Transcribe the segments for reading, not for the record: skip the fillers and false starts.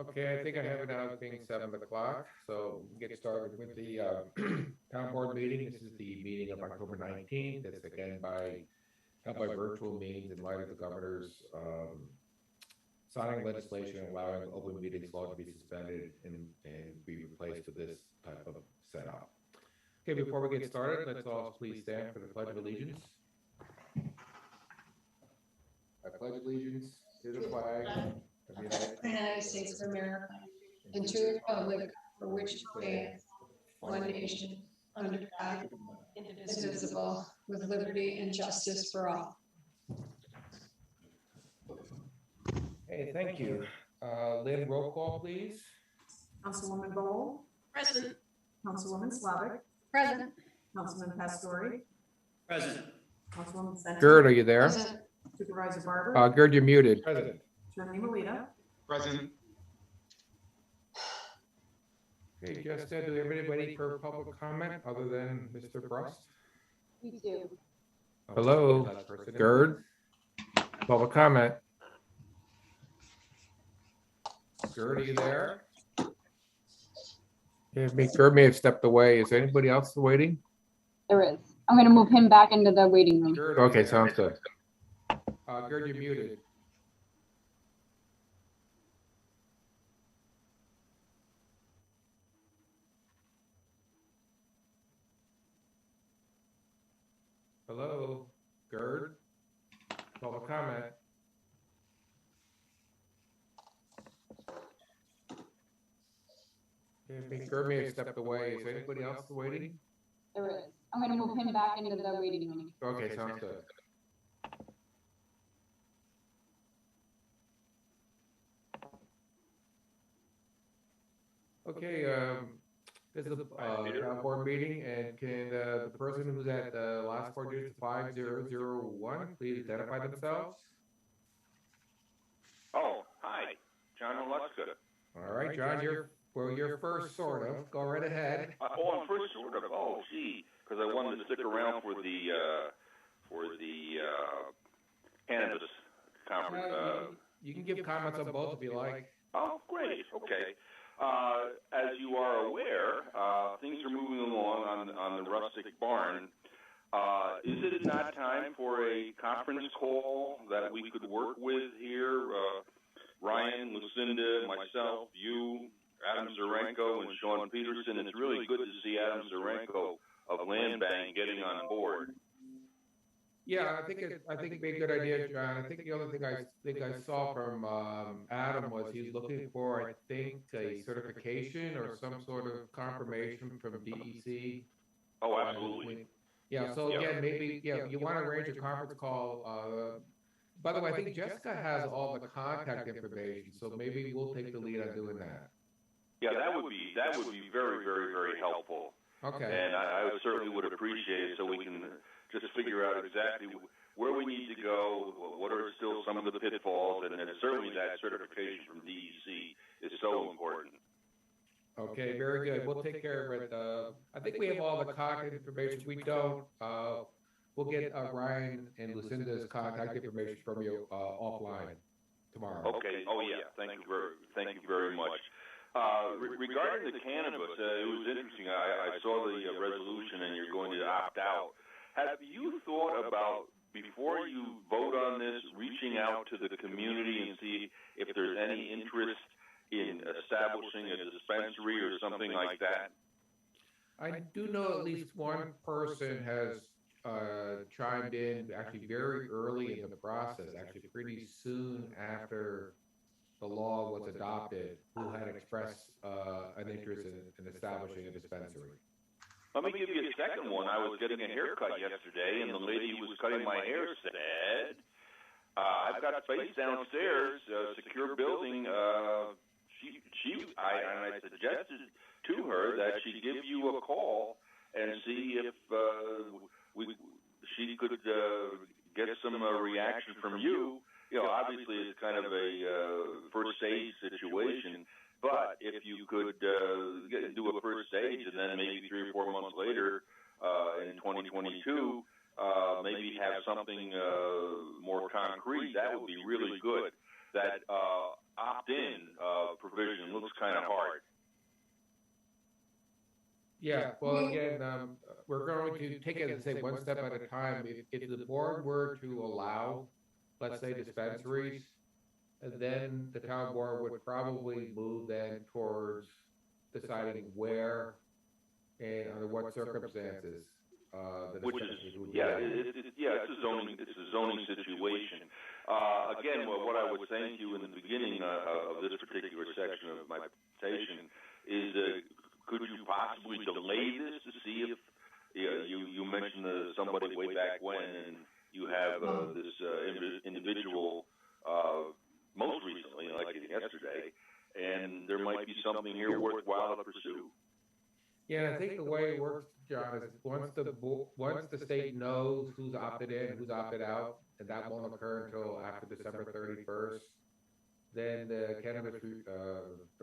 Okay, I think I have it now as being 7 o'clock, so we'll get started with the town board meeting. This is the meeting of October 19th. It's again held by virtual means in light of the governor's signing legislation allowing open meetings law to be suspended and be replaced with this type of setup. Okay, before we get started, let's all please stand for the Pledge of Allegiance. I pledge allegiance to the flag of the United States of America and to the republic for which it stands, one nation, under God, indivisible, with liberty and justice for all. Hey, thank you. Lynn, roll call, please. Councilwoman Bowl. Present. Councilwoman Slavic. Present. Councilman Pastori. Present. Councilwoman Senator. Gerd, are you there? Present. Supervisor Barber. Gerd, you're muted. Present. Attorney Melita. Present. Okay, Jessica, do we have anybody for public comment other than Mr. Brust? We do. Hello, Gerd. Public comment. Gerd, are you there? Gerd may have stepped away. Is anybody else waiting? There is. I'm going to move him back into the waiting room. Gerd, okay, sounds good. Gerd, you're muted. Hello, Gerd. Public comment. Gerd may have stepped away. Is anybody else waiting? There is. I'm going to move him back into the waiting room. Okay, sounds good. Okay, this is a town board meeting, and can the person who's at the last four digits 5001 please identify themselves? Oh, hi, John Oluska. All right, John, you're first, sort of. Go right ahead. I'm first, sort of. Oh, gee, because I wanted to stick around for the cannabis conference. You can give comments on both if you like. Oh, great. Okay. As you are aware, things are moving along on the rustic barn. Is it not time for a conference call that we could work with here? Ryan, Lucinda, myself, you, Adam Zarenko, and Sean Peterson. It's really good to see Adam Zarenko of Land Bank getting on board. Yeah, I think it'd be a good idea, John. I think the other thing I saw from Adam was he's looking for, I think, a certification or some sort of confirmation from DEC. Oh, absolutely. Yeah. So again, maybe you want to arrange a conference call. By the way, I think Jessica has all the contact information, so maybe we'll take the lead on doing that. Yeah, that would be very, very, very helpful. Okay. And I certainly would appreciate it, so we can just figure out exactly where we need to go, what are still some of the pitfalls, and then certainly that certification from DEC is so important. Okay, very good. We'll take care of it. I think we have all the contact information. If we don't, we'll get Ryan and Lucinda's contact information from you offline tomorrow. Okay. Oh yeah. Thank you very much. Regarding the cannabis, it was interesting. I saw the resolution, and you're going to opt out. Have you thought about, before you vote on this, reaching out to the community and see if there's any interest in establishing a dispensary or something like that? I do know at least one person has chimed in actually very early in the process, actually pretty soon after the law was adopted, who had expressed an interest in establishing a dispensary. Let me give you a second one. I was getting a haircut yesterday, and the lady who was cutting my hair said, I've got space downstairs, secure building. I suggested to her that she give you a call and see if she could get some reaction from you. You know, obviously it's kind of a first stage situation, but if you could do a first stage and then maybe 3 or 4 months later in 2022, maybe have something more concrete, that would be really good. That opt-in provision Yeah, well, again, we're going to take it and say one step at a time. If the board were to allow, let's say, dispensaries, then the town board would probably move then towards deciding where and under what circumstances, the Which is, dispensaries would be yeah, allowed. it's a zoning situation. Again, what I was saying to you in the beginning of this particular section of my presentation is, could you possibly delay this to see if, you mentioned somebody way back when, and you have this individual most recently, like yesterday, and there might be something here worthwhile to pursue. Yeah, and I think the way it works, John, is once the state knows who's opted in, who's opted out, and that won't occur until after December 31st, then the cannabis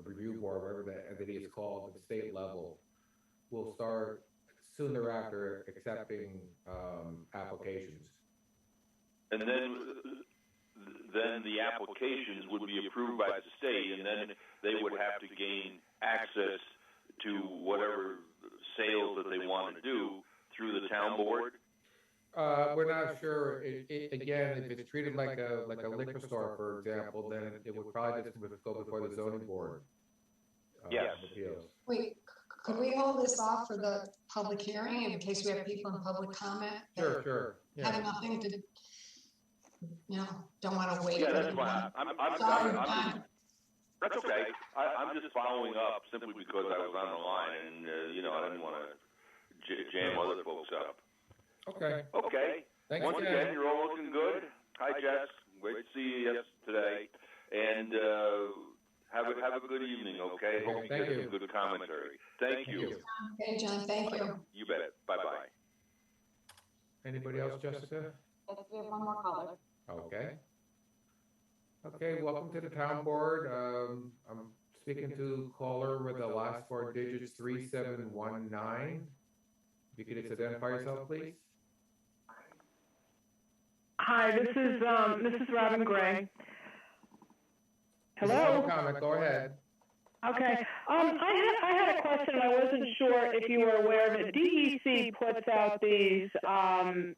review board, whatever the entity is called, at the state level, will start soon thereafter accepting applications. And then the applications would be approved by the state, and then they would have to gain access to whatever sales that they want to do through the town board. We're not sure. Again, if it's treated like a liquor store, for example, then it would probably just go before the zoning board. Yes. Of appeals. Wait, could we hold this off for the public hearing in case we have people in public comment? that Sure. Have Yeah. nothing to, don't want to wait. Yeah, for that's everyone. fine. Sorry, I'm John. that's okay. I'm just following up simply because I was on the line, and I didn't want to jam other folks up. Okay. Okay. Thanks, Once Jen. again, you're all looking good. Hi, Jess. Great to see you today. And have a good evening, okay? Hope you Thank get you. some good commentary. Thank you. Okay, John, thank you. You bet. Bye-bye. Anybody else, Jessica? Yes, we have one more caller. Okay. Okay, welcome to the town board. I'm speaking to caller with the last four digits 3719. If you could just identify yourself, please. Hi, this is Robin Gray. Hello. Comment. Go ahead. Okay. I had a question. I wasn't sure if you were aware of it. DEC puts out these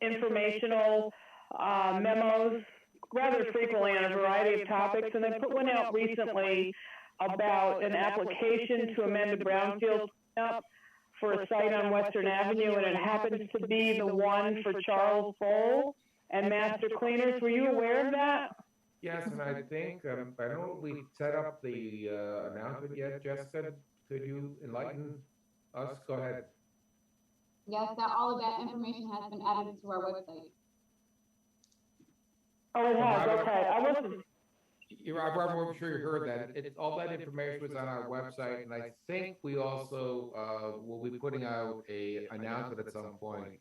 informational memos rather frequently on a variety of topics, and they put one out recently about an application to amend a brownfield cleanup for a site on Western Avenue, and it happens to be the one for Charles Bowl and Master Cleaners. Were you aware of that? Yes, and I think, I don't know if we set up the announcement yet, Jessica. Could you enlighten us? Go ahead. Yes, that all of that information has been added to our website. Oh, it has. Robert- Okay. I wasn't. I'm sure you heard that. All that information was on our website, and I think we also will be putting out a announcement at some point,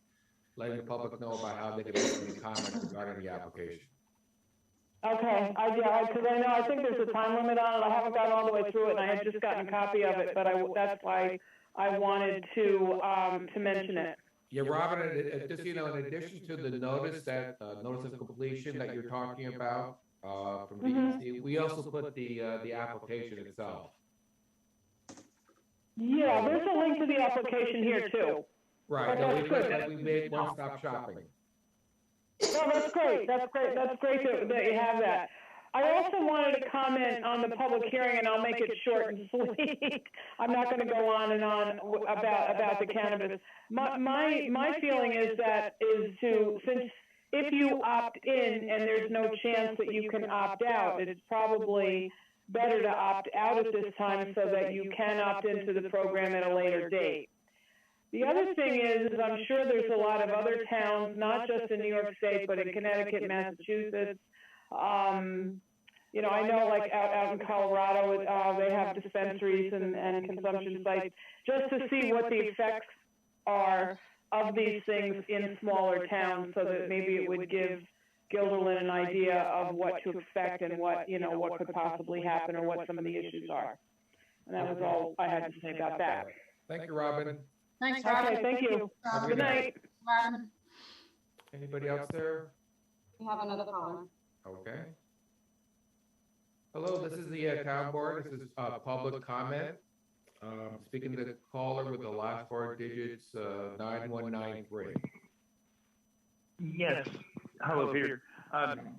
letting the public know about how they can make any comments regarding the application. Okay, because I think there's a time limit on it. I haven't gotten all the way through it, and I had just gotten a copy of it, but that's why I wanted to mention it. Yeah, Robin, just in addition to the notice notice of completion that you're talking about from DEC, we also put the application itself. Yeah, there's a link to the application here too. Right. Oh, that's good. We made one-stop shopping. Oh, that's great. That's great. That's great that you have that. I also wanted to comment on the public hearing, and I'll make it short and sweet. I'm not going to go on and on about the cannabis. My feeling is since if you opt in and there's no chance that you can opt out, it's probably better to opt out at this time so that you can opt into the program at a later date. The other thing is I'm sure there's a lot of other towns, not just in New York State, but in Connecticut, Massachusetts. I know like out in Colorado, they have dispensaries and consumption sites, just to see what the effects are of these things in smaller towns, so that maybe it would give Guilderland an idea of what to expect and what could possibly happen or what some of the issues are. And that was all I had to say about that. Thank you, Robin. Thanks, Okay, thank you. Good night. Robin. Anybody else there? We have another caller. Okay. Hello, this is the town board. This is public comment. Speaking to the caller with the last four digits, 9193. Yes. Hello, Peter.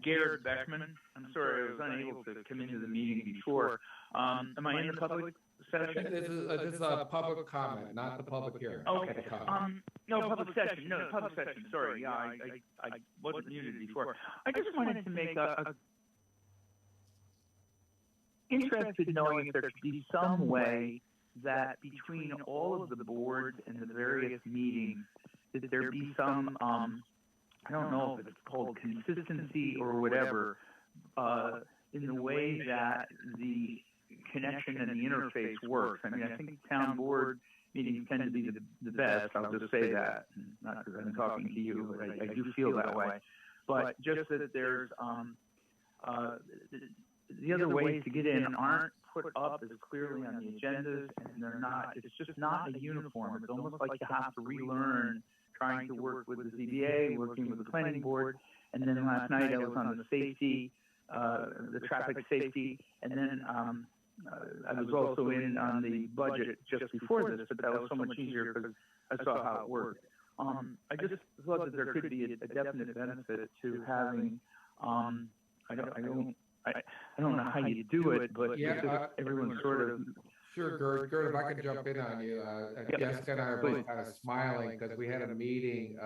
Garrett Beckman. I'm sorry I was unable to come into the meeting before. Am I in the public session? This is a public comment, not the public hearing. Okay. Public comment. No, public session. No, public session. Sorry. Yeah, I wasn't muted before. I just wanted to make a interested in knowing if there could be some way that between all of the boards and the various meetings, that there be some, I don't know if it's called consistency or whatever, in the way that the connection and the interface works. I mean, I think town board meetings tend to be the best. I'll just say that, not because I'm talking to you, but I do feel that way. But just that there's the other ways to get in aren't put up as clearly on the agendas, and they're not. It's just not a uniform. It's almost like you have to relearn trying to work with the ZBA, working with the planning board, and then last night I was on the safety, the traffic safety, and then I was also in on the budget just before this, but that was so much easier because I saw how it worked. I just thought that there could be a definite benefit to having, I don't know how you do it, but everyone sort of. Sure, Gert, if I could jump in on you. Jessica and I are both kind of smiling because we had a meeting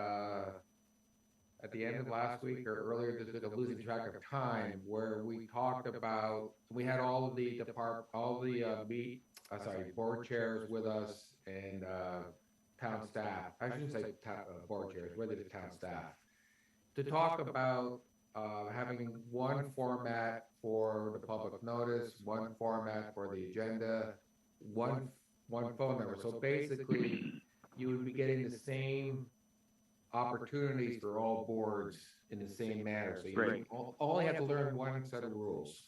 at the end of last week or earlier this week, I'm losing track of time, where we talked about, we had all of the board chairs with us and town staff. I shouldn't say board chairs, really the town staff, to talk about having one format for the public notice, one format for the agenda, one phone number. So basically, you would be getting the same opportunities for all boards in the same manner. So you only have to learn one set of rules.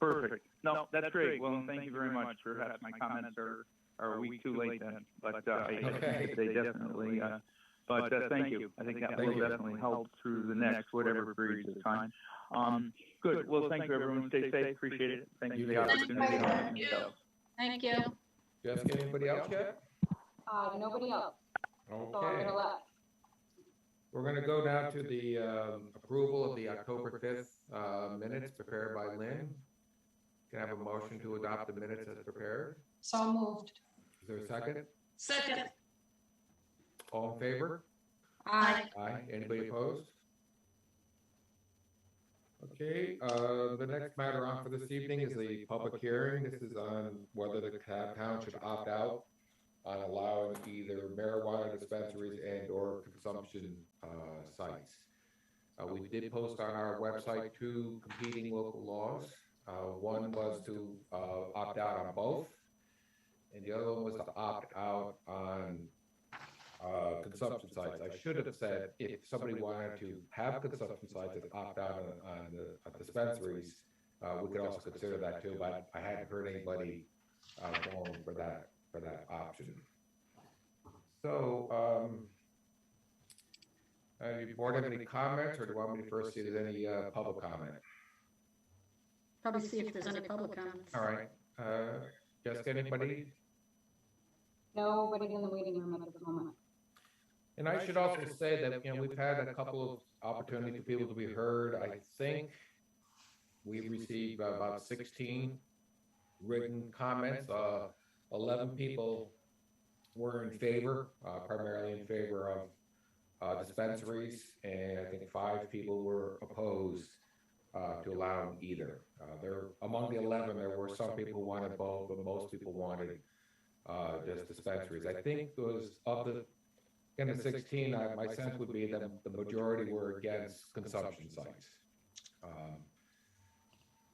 Perfect. No, that's great. Well, thank you very much. Perhaps my comments are a week too late then, but they definitely. But thank you. I think that will definitely help through the next whatever periods of time. Good. Well, thank you, everyone. Stay safe. Appreciate it. Thank you for the opportunity. Thank you. Jessica, anybody else yet? Nobody else. So I'm Okay. gonna let. We're going to go now to the approval of the October 5th minutes prepared by Lynn. Can I have a motion to adopt the minutes as prepared? So moved. Is there a second? Second. All in favor? Aye. Aye. Anybody opposed? Okay, the next matter on for this evening is the public hearing. This is on whether the town should opt out on allowing either marijuana dispensaries and or consumption sites. We did post on our website 2 competing local laws. One was to opt out on both, and the other one was to opt out on consumption sites. I should have said if somebody wanted to have consumption sites and opt out on the dispensaries, we could also consider that too, but I hadn't heard anybody going for that option. So, do you board have any comments, or do you want me to first see if there's any public comment? Probably see if there's any public comments. All right. Jessica, anybody? Nobody's in the waiting room at this moment. And I should also say that, we've had a couple of opportunities for people to be heard. I think we've received about 16 written comments. 11 people were in favor, primarily in favor of dispensaries, and I think 5 people were opposed to allowing either. Among the 11, there were some people who wanted both, but most people wanted just dispensaries. I think it was of the 16, my sense would be that the majority were against consumption sites.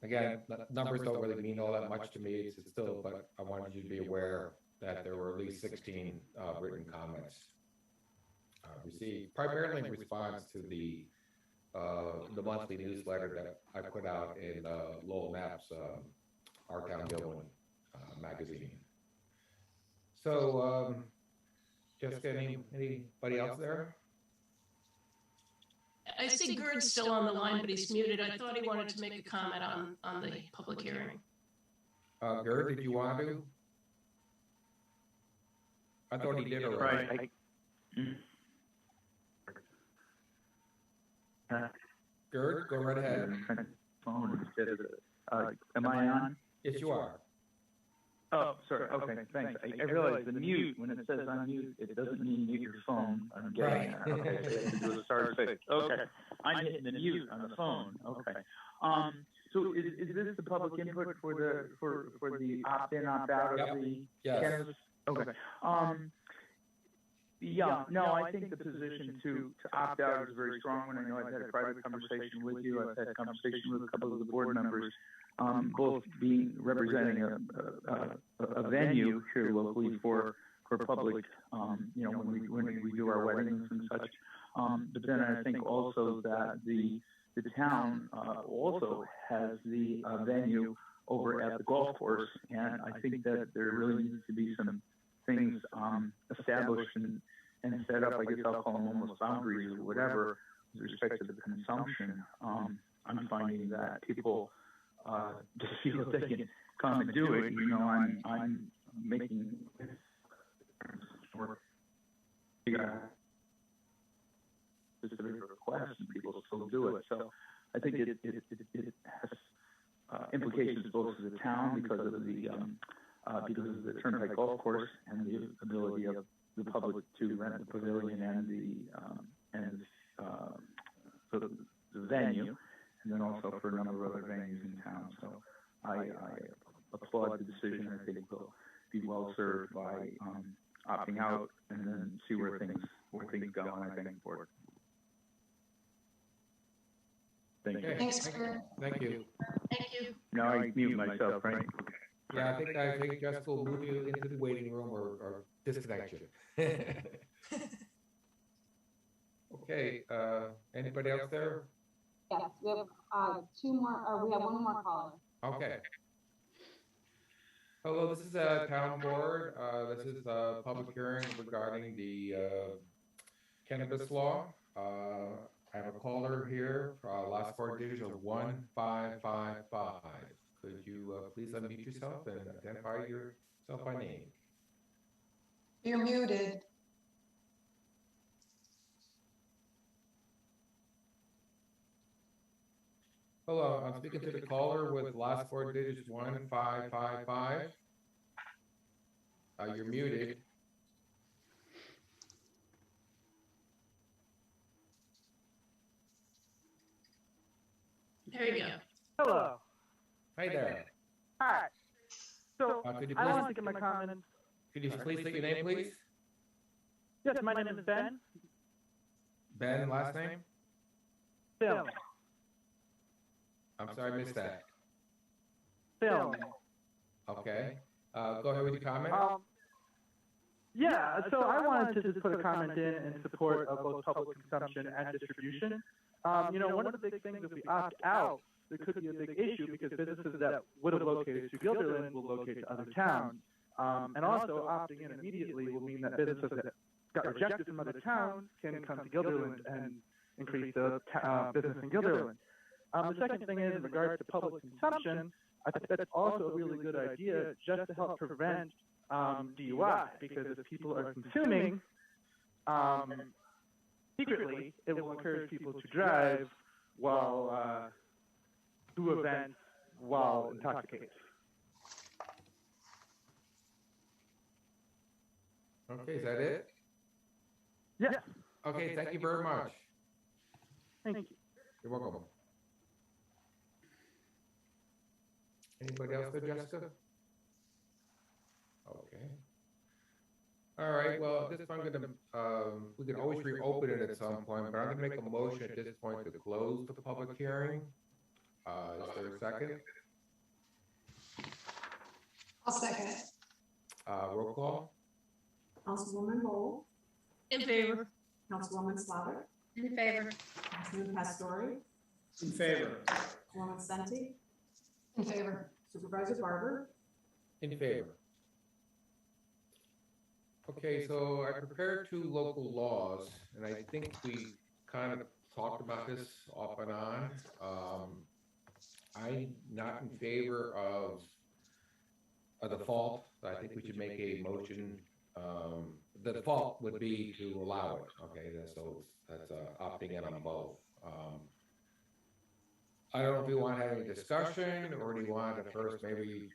Again, numbers don't really mean all that much to me. It's still, but I wanted you to be aware that there were at least 16 written comments received, primarily in response to the monthly newsletter that I put out in Lowell Knapp's Our Town Guilderland magazine. So, Jessica, anybody else there? I see Gerd's still on the line, but he's muted. I thought he wanted to make a comment on the public hearing. Gerd, did you want to? I thought he did already. Right. Gerd, go right ahead. Phone instead of am I on? Yes, you are. Oh, sorry. Okay, thanks. I realize the mute, when it says unmute, it doesn't mean mute your phone. I'm getting that. Okay, so you have to do a star six. Okay, I'm hitting the mute on the phone. Okay. So is this the public input for the opt-in, opt-out of the cannabis? Okay. Yeah, no, I think the position to opt out is very strong. When I know I've had a private conversation with you, I've had a conversation with a couple of the board members, both representing a venue here locally for public, when we do our weddings and such. But then I think also that the town also has the venue over at the golf course, and I think that there really needs to be some things established and set up. I guess I'll call them almost boundaries or whatever with respect to the consumption. I'm finding that people just feel that they can come and do it. I'm making specific requests and people still do it. So I think it has implications both for the town because of the Turnpike Golf Course and the ability of the public to rent the pavilion and the venue, and then also for a number of other venues in town. So I applaud the decision. I think we'll be well served by opting out and then see where things go. And I thank for it. Thank you. Thanks, Kurt. Thank you. Thank you. Now I mute myself, right? Yeah, I think Jessica will move you into the waiting room or disconnect you. Okay, anybody else there? Yes, we have two more, or we have one more caller. Okay. Hello, this is Town Board. This is a public hearing regarding the cannabis law. I have a caller here, last four digits of 1555. Could you please unmute yourself and identify yourself by name? You're muted. Hello, I'm speaking to the caller with last four digits 1555. You're muted. There you go. Hello. Hi there. Hi. So Could you I please, want to give my comments. could you please state your name, please? Yes, my name is Ben. Ben, last name? Film. I'm sorry, I missed that. Film. Okay. Go ahead with your comment. Yeah, so I wanted to just put a comment in support of both public consumption and distribution. One of the big things, if we opt out, there could be a big issue because businesses that would have located to Guilderland will locate to other towns. And also, opting in immediately will mean that businesses that got rejected from other towns can come to Guilderland and increase the business in Guilderland. The second thing is, in regards to public consumption, I think that's also a really good idea just to help prevent DUI, because if people are consuming secretly, it will encourage people to drive while do events while intoxicated. Okay, is that it? Yes. Okay, thank you very much. Thank you. You're welcome. Anybody else there, Jessica? Okay. All right, well, at this point, we can always reopen it at some point, but I'm gonna make a motion at this point to close the public hearing. Is there a second? I'll second it. Roll call? Councilwoman Bowl, In favor. Councilwoman Slaughter, In favor. Councilman Pastore, In favor. Councilwoman Senti, In favor. Supervisor Barber, In favor. Okay, so I prepared two local laws, and I think we kind of talked about this off and on. I'm not in favor of a default. I think we should make a motion the default would be to allow it, okay, that's opting in on both. I don't know if you want to have any discussion, or do you want to first maybe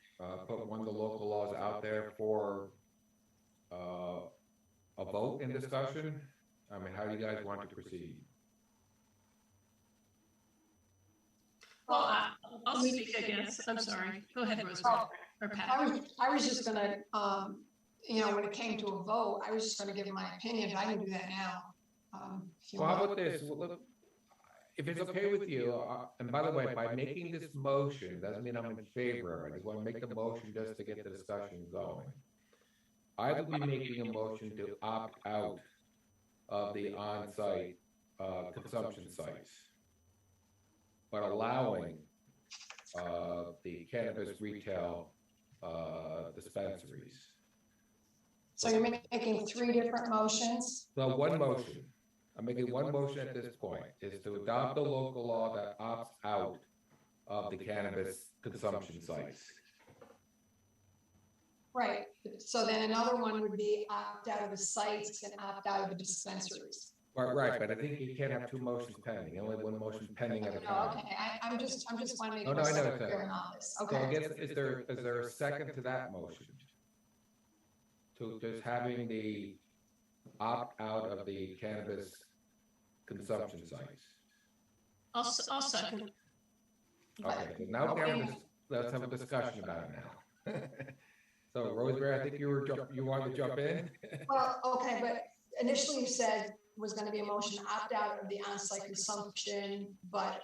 put one of the local laws out there for a vote and discussion? I mean, how do you guys want to proceed? Well, I'll speak, I guess. I'm sorry. Go ahead, Rosemary. Or Pat. I was just gonna, when it came to a vote, I was just gonna give my opinion, but I can do that now. If you Well, how want. about this? Well, look, if it's okay with you, and by the way, by making this motion, doesn't mean I'm in favor of it. I just want to make the motion just to get the discussion going. I would be making a motion to opt out of the on-site consumption sites, but allowing the cannabis retail dispensaries. So you're making three different motions? Well, one motion. I'm making one motion at this point, is to adopt a local law that opts out of the cannabis consumption sites. Right, so then another one would be opt out of the sites and opt out of the dispensaries. Right, but I think you can't have two motions pending, only one motion pending at a Oh, time. okay, I'm just wondering. Oh, no, I know it's clear on all this. So I Okay, guess, is there a second to that motion? To just having the opt out of the cannabis consumption sites? I'll second. Okay, so now let's have a discussion about it now. So Rosemary, I think you wanted to jump in? well, okay, but initially you said was gonna be a motion to opt out of the on-site consumption, but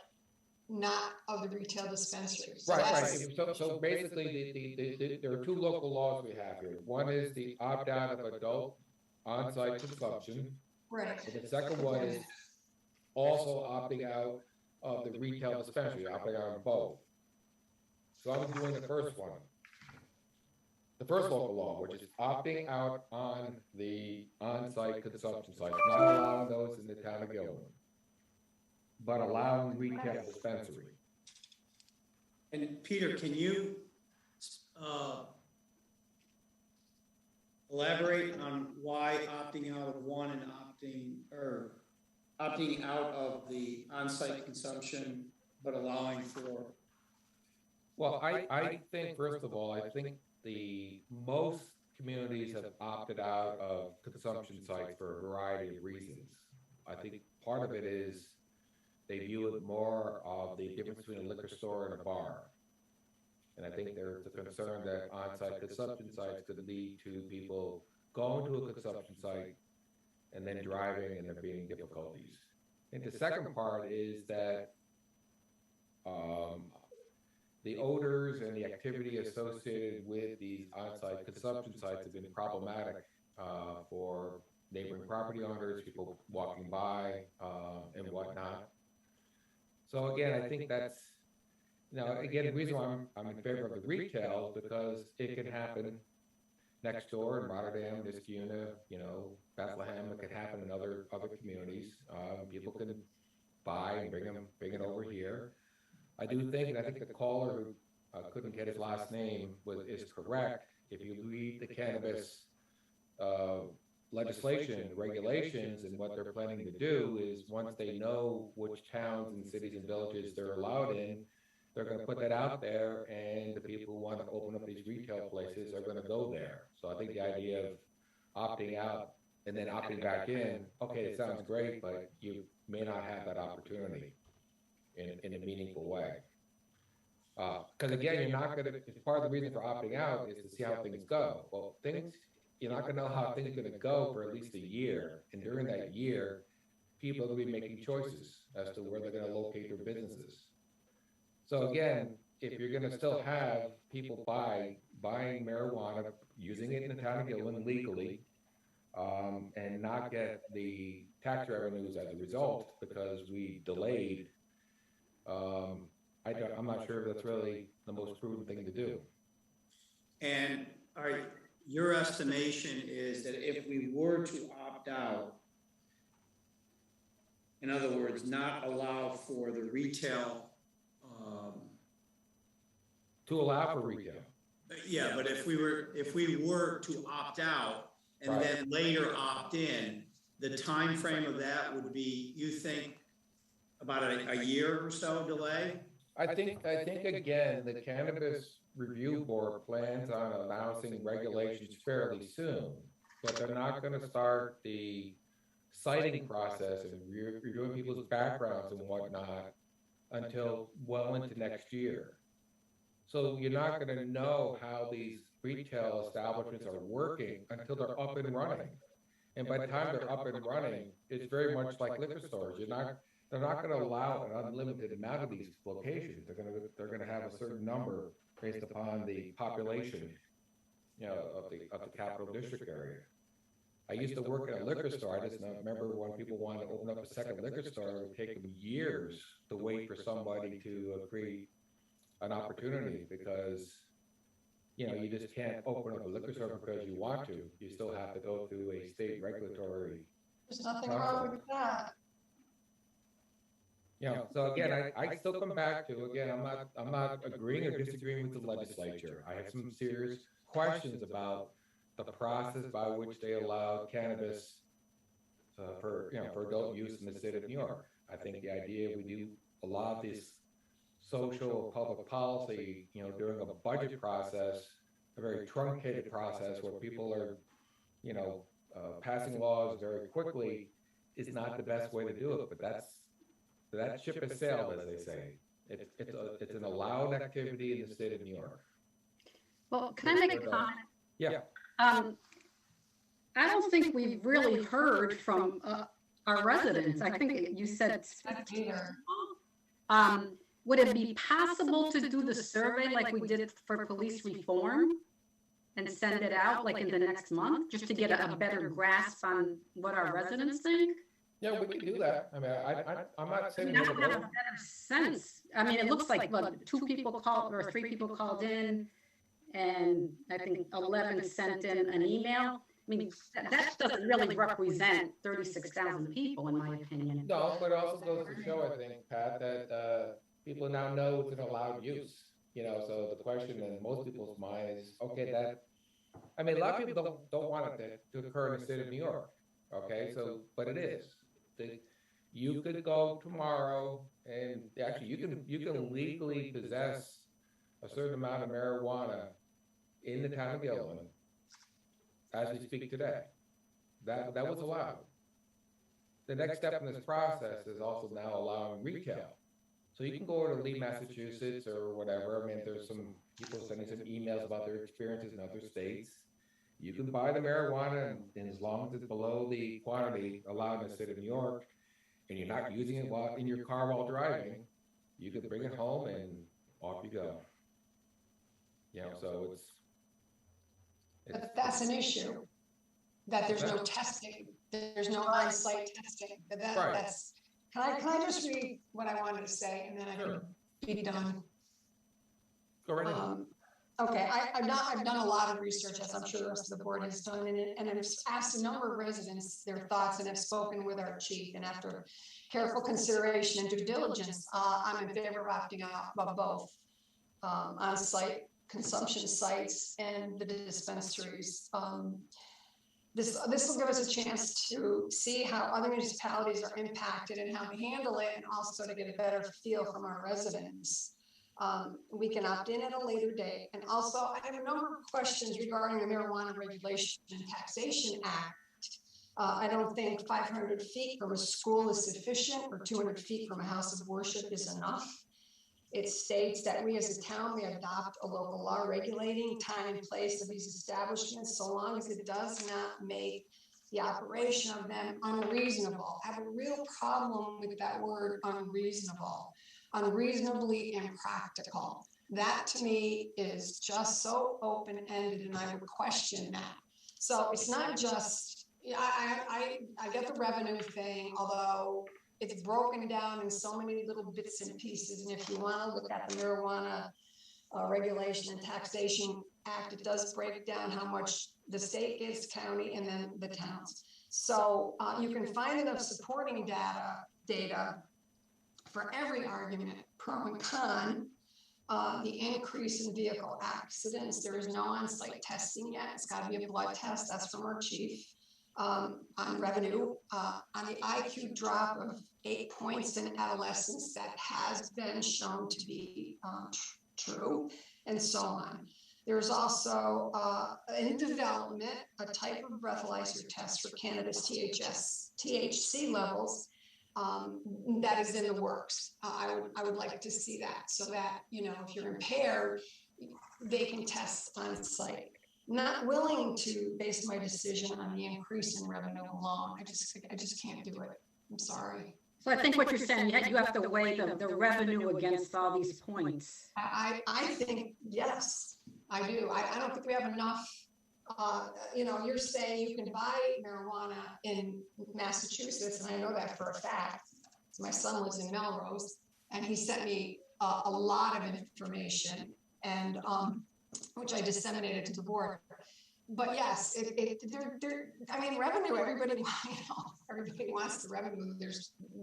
not of the retail dispensaries. So Right. that's- So basically, there are two local laws we have here. One is the opt out of adult on-site consumption. Right, And the second one is also opting out of the retail dispensary, opting out of both. So I'm doing the first one. The first local law, which is opting out on the on-site consumption sites, not allowing those in the town of Guilderland, but allowing retail dispensary. And Peter, can you elaborate on why opting out of one and opting out of the on-site consumption, but allowing for? Well, I think, first of all, I think the most communities have opted out of consumption sites for a variety of reasons. I think part of it is they view it more of the difference between a liquor store and a bar. And I think there's a concern that on-site consumption sites could lead to people going to a consumption site and then driving and there being difficulties. I think the second part is that the odors and the activity associated with these on-site consumption sites have been problematic for neighboring property owners, people walking by, and whatnot. So again, I think that's, again, the reason why I'm in favor of the retail is because it can happen next door in Rotterdam, Niskuna, Bethlehem. It could happen in other communities. People can buy and bring it over here. I do think, and I think the caller who couldn't get his last name is correct. If you read the cannabis legislation, regulations, and what they're planning to do is once they know which towns and cities and villages they're allowed in, they're going to put that out there, and the people who want to open up these retail places are going to go there. So I think the idea of opting out and then opting back in, okay, it sounds great, but you may not have that opportunity in a meaningful way. Because again, you're not going to, part of the reason for opting out is to see how things go. Well, you're not going to know how things are going to go for at least a year. And during that year, people are going to be making choices as to where they're going to locate their businesses. So again, if you're going to still have people buying marijuana, using it in the town of Guilderland legally, and not get the tax revenues as a result because we delayed, I'm not sure if that's really the most prudent thing to do. And your estimation is that if we were to opt out, in other words, not allow for the retail. To allow for retail. Yeah, but if we were to opt out and then later opt in, the time frame of that would be, you think, about a year or so delay? I think again, the Cannabis Review Board plans on announcing regulations fairly soon, but they're not gonna start the citing process and reviewing people's backgrounds and whatnot until well into next year. So you're not gonna know how these retail establishments are working until they're up and running. And by the time they're up and running, it's very much like liquor stores. They're not gonna allow an unlimited amount of these locations. They're gonna have a certain number based upon the population, of the capital district area. I used to work at a liquor store. I just remember when people wanted to open up a second liquor store, it would take them years to wait for somebody to create an opportunity because, you just can't open up a liquor store because you want to. You still have to go through a state regulatory There's nothing wrong with that. So again, I still come back to, again, I'm not agreeing or disagreeing with the legislature. I have some serious questions about the process by which they allow cannabis for adult use in the state of New York. I think the idea we do a lot of this social public policy, during a budget process, a very truncated process where people are, passing laws very quickly is not the best way to do it. But that ship has sailed, as they say. It's an allowed activity in the state of New York. Well, can I make a comment? Yeah. I don't think we've really heard from our residents. I think you said, would it be possible to do the survey like we did for police reform and send it out like in the next month, just to get a better grasp on what our residents think? Yeah, we can do that. I mean, I'm not saying. I don't have a better sense. I mean, it looks like, what, 2 people called or 3 people called in, and I think 11 sent in an email. I mean, that doesn't really represent 36,000 people, in my opinion. No, but it also goes to show, I think, Pat, that people now know it's an allowed use. So the question in most people's mind is, okay, a lot of people don't want it to occur in the state of New York. Okay, but it is. You could go tomorrow and actually you can legally possess a certain amount of marijuana in the town of Guilderland as we speak today. That was allowed. The next step in this process is also now allowing retail. So you can go over to Lee, Massachusetts or whatever. I mean, there's some people sending some emails about their experiences in other states. You can buy the marijuana, and as long as it's below the quantity allowed in the state of New York, and you're not using it in your car while driving, you can bring it home and off you go. So But that's an issue, that there's no testing, there's no on-site testing. But that's. Can I just read what I wanted to say, and then I can be done? Go right ahead. Okay, I've done a lot of research, as I'm sure the rest of the board has done, and I've asked a number of residents their thoughts, and I've spoken with our chief, and after careful consideration and due diligence, I'm in favor of opting out of both on-site consumption sites and the dispensaries. This will give us a chance to see how other municipalities are impacted and how we handle it, and also to get a better feel from our residents. We can opt in at a later date. And also, I have a number of questions regarding the Marijuana Regulation and Taxation Act. I don't think 500 feet from a school is sufficient, or 200 feet from a house of worship is enough. It states that we as a town may adopt a local law regulating time and place of these establishments, so long as it does not make the operation of them unreasonable. I have a real problem with that word unreasonable. Unreasonably impractical. That to me is just so open-ended, and I would question that. So it's not just, I get the revenue thing, although it's broken down in so many little bits and pieces. And if you want to look at the Marijuana Regulation and Taxation Act, it does break down how much the state gives, county, and then the towns. So you can find enough supporting data for every argument, pro and con. the increase in vehicle accidents. There is no on-site testing yet. It's got to be a blood test. That's from our chief. On revenue, on the IQ drop of 8 points in adolescence, that has been shown to be true, and so on. There's also in development a type of breathalyzer test for cannabis THC levels that is in the works. I would like to see that, so that, you know, if you're impaired, they can test on site. Not willing to base my decision on the increase in revenue alone. I just can't do it. I'm sorry. So I think what you're saying, you have to weigh the revenue against all these points. I think, yes, I do. I don't think we have enough. You know, you're saying you can buy marijuana in Massachusetts, and I know that for a fact. My son lives in Melrose, and he sent me a lot of information, and which I disseminated to the board. But yes, I mean, revenue, everybody wants the revenue.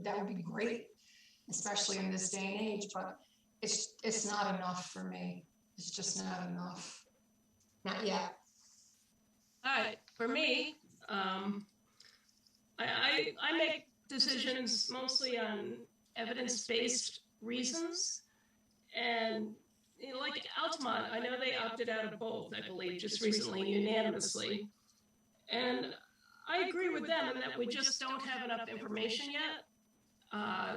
That would be great, especially in this day and age, but it's not enough for me. It's just not enough. Not yet. All right, for me, I make decisions mostly on evidence-based reasons, and you know, like Altamont, I know they opted out of both, I believe, just recently, unanimously. And I agree with them in that we just don't have enough information yet.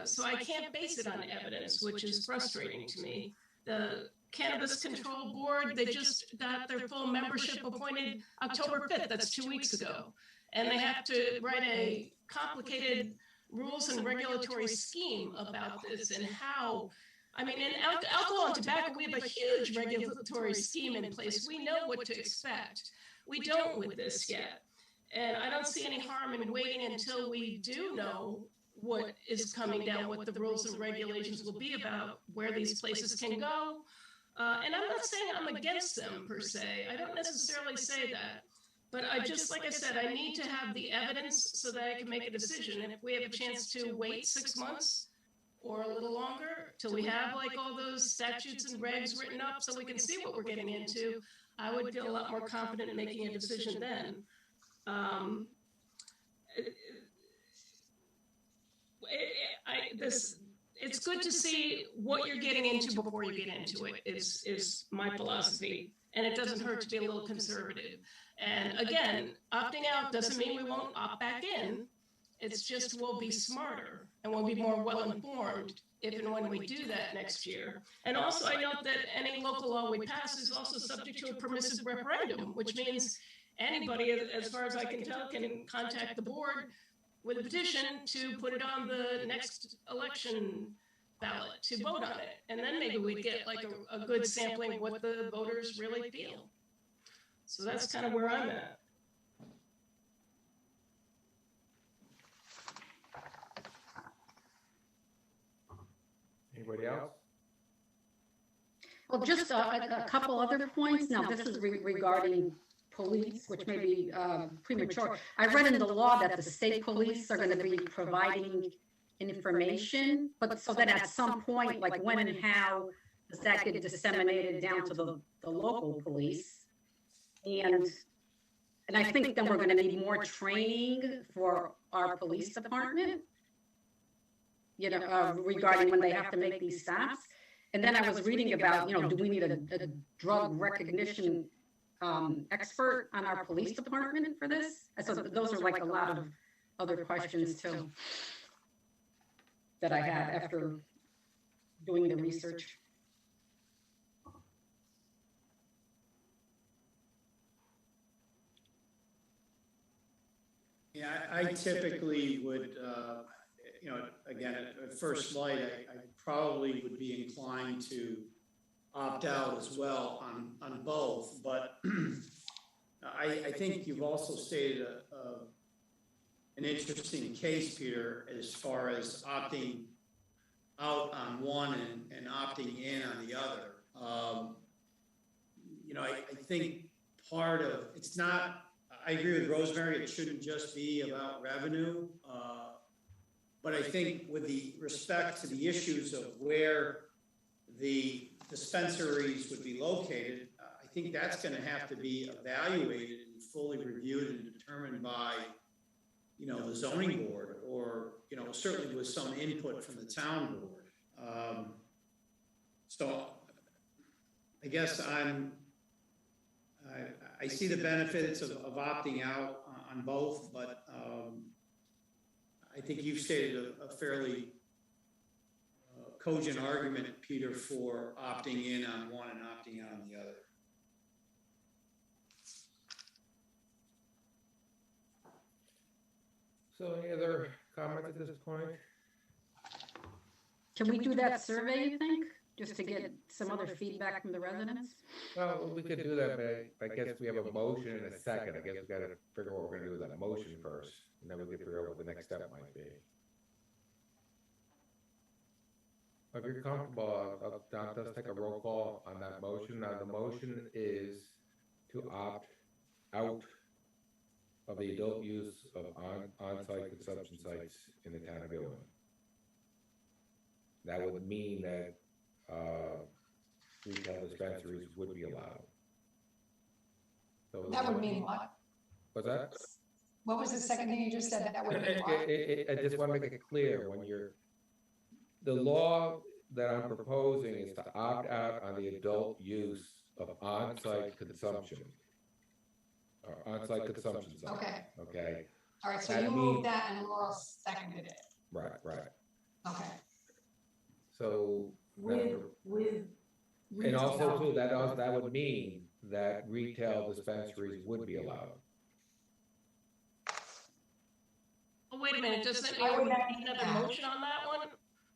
So I can't base it on evidence, which is frustrating to me. The Cannabis Control Board, they just got their full membership appointed October 5th, that's 2 weeks ago. And they have to write a complicated rules and regulatory scheme about this and how. I mean, in alcohol and tobacco, we have a huge regulatory scheme in place. We know what to expect. We don't with this yet. And I don't see any harm in waiting until we do know what is coming down, what the rules and regulations will be about, where these places can go. And I'm not saying I'm against them, per se. I don't necessarily say that. But I just, like I said, I need to have the evidence so that I can make a decision. And if we have a chance to wait 6 months, or a little longer, till we have like all those statutes and regs written up so we can see what we're getting into, I would feel a lot more confident in making a decision then. It's good to see what you're getting into before you get into it, is my philosophy. And it doesn't hurt to be a little conservative. And again, opting out doesn't mean we won't opt back in. It's just we'll be smarter and we'll be more well-informed if and when we do that next year. And also, I note that any local law we pass is also subject to a permissive referendum, which means anybody, as far as I can tell, can contact the board with a petition to put it on the next election ballot to vote on it. And then maybe we'd get like a good sampling of what the voters really feel. So that's kind of where I'm at. Anybody else? Well, just a couple other points. Now, this is regarding police, which may be premature. I read in the law that the state police are going to be providing information, but so that at some point, like when and how does that get disseminated down to the local police? And I think then we're going to need more training for our police department, you know, regarding when they have to make these stops. And then I was reading about, you know, do we need a drug recognition expert on our police department for this? So those are like a lot of other questions too that I had after doing the research. Yeah, I typically would, you know, again, at first light, I probably would be inclined to opt out as well on both. But I think you've also stated an interesting case, Peter, as far as opting out on one and opting in on the other. You know, I think part of it's not. I agree with Rosemary. It shouldn't just be about revenue, but I think with the respect to the issues of where the dispensaries would be located, I think that's gonna have to be evaluated and fully reviewed and determined by, the zoning board, or, certainly with some input from the town board. So I guess I see the benefits of opting out on both, but I think you've stated a fairly cogent argument, Peter, for opting in on one and opting out on the other. So any other comments at this point? Can we do that survey, you think, just to get some other feedback from the residents? Well, we could do that, but I guess we have a motion in a second. I guess we gotta figure out what we're gonna do with that motion first, and then we can figure out what the next step might be. If you're comfortable, let's take a roll call on that motion. Now, the motion is to opt out of the adult use of on-site consumption sites in the town of Guilderland. That would mean that retail dispensaries would be allowed. So That would mean what? what's that? What was the second thing you just said? That would mean what? I just want to make it clear, the law that I'm proposing is to opt out on the adult use of on-site consumption. Or on-site consumption sites. Okay. Okay, All right, so That you means- moved that and Laurel seconded it. right. Okay. So, With and also retail. too, that would mean that retail dispensaries would be allowed. Oh, wait a minute, does that Why mean would we that need be another bad? motion on that one?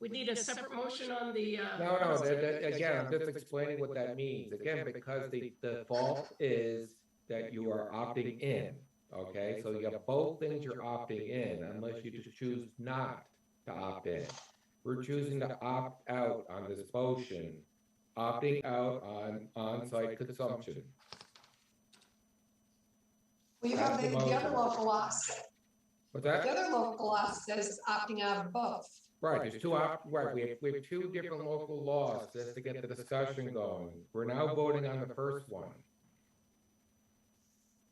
We need a separate motion on the, No, again, I'm just explaining what that means. Again, because the default is that you are opting in, okay? So you have both things you're opting in, unless you just choose not to opt in. We're choosing to opt out on this motion, opting out on on-site consumption. Well, you have That's the the other motion. local laws. What's The that? other local law says opting out of both. Right, there's we have two different local laws just to get the discussion going. We're now voting on the first one.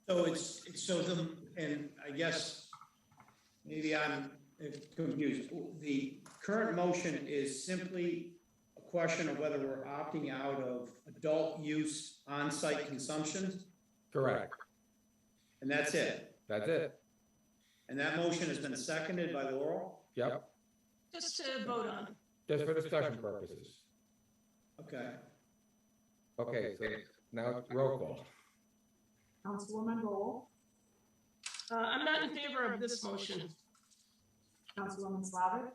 So and I guess maybe I'm confused. The current motion is simply a question of whether we're opting out of adult use on-site consumption, Correct, and that's it. that's it. And that motion has been seconded by Laurel? Yep, just to vote on. just for discussion purposes. Okay. Okay, so now it's roll call. Councilwoman Bowl, I'm not in favor of this motion. Councilwoman Slavic,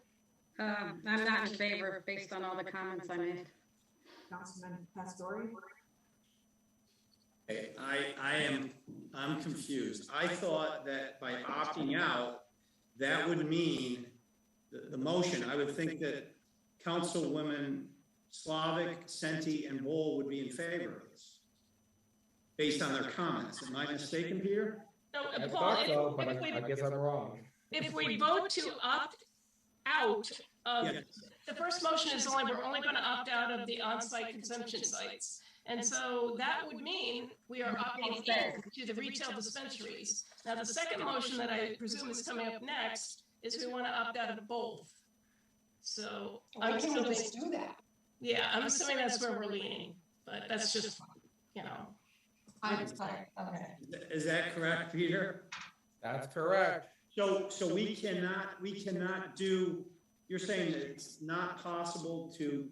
I'm not in favor based on all the comments I made. Councilman Pastori, Okay, I'm confused. I thought that by opting out, that would mean the motion, I would think that Councilwomen Slavic, Senti, and Bowl would be in favor of this, based on their comments. Am I mistaken, Peter? No, I Paul, thought so, but if I guess I'm wrong. if we vote to opt out of, Yeah. the first motion is we're only gonna opt out of the on-site consumption sites. And so that would mean we are opting in to the retail dispensaries. Now, the second motion that I presume is coming up next is we wanna opt out of both. So I'm Why can't we assuming, just do that? yeah, I'm assuming that's where we're leaning, but that's just, I'm sorry, okay. Is that correct, Peter? That's correct. So we cannot do, you're saying that it's not possible to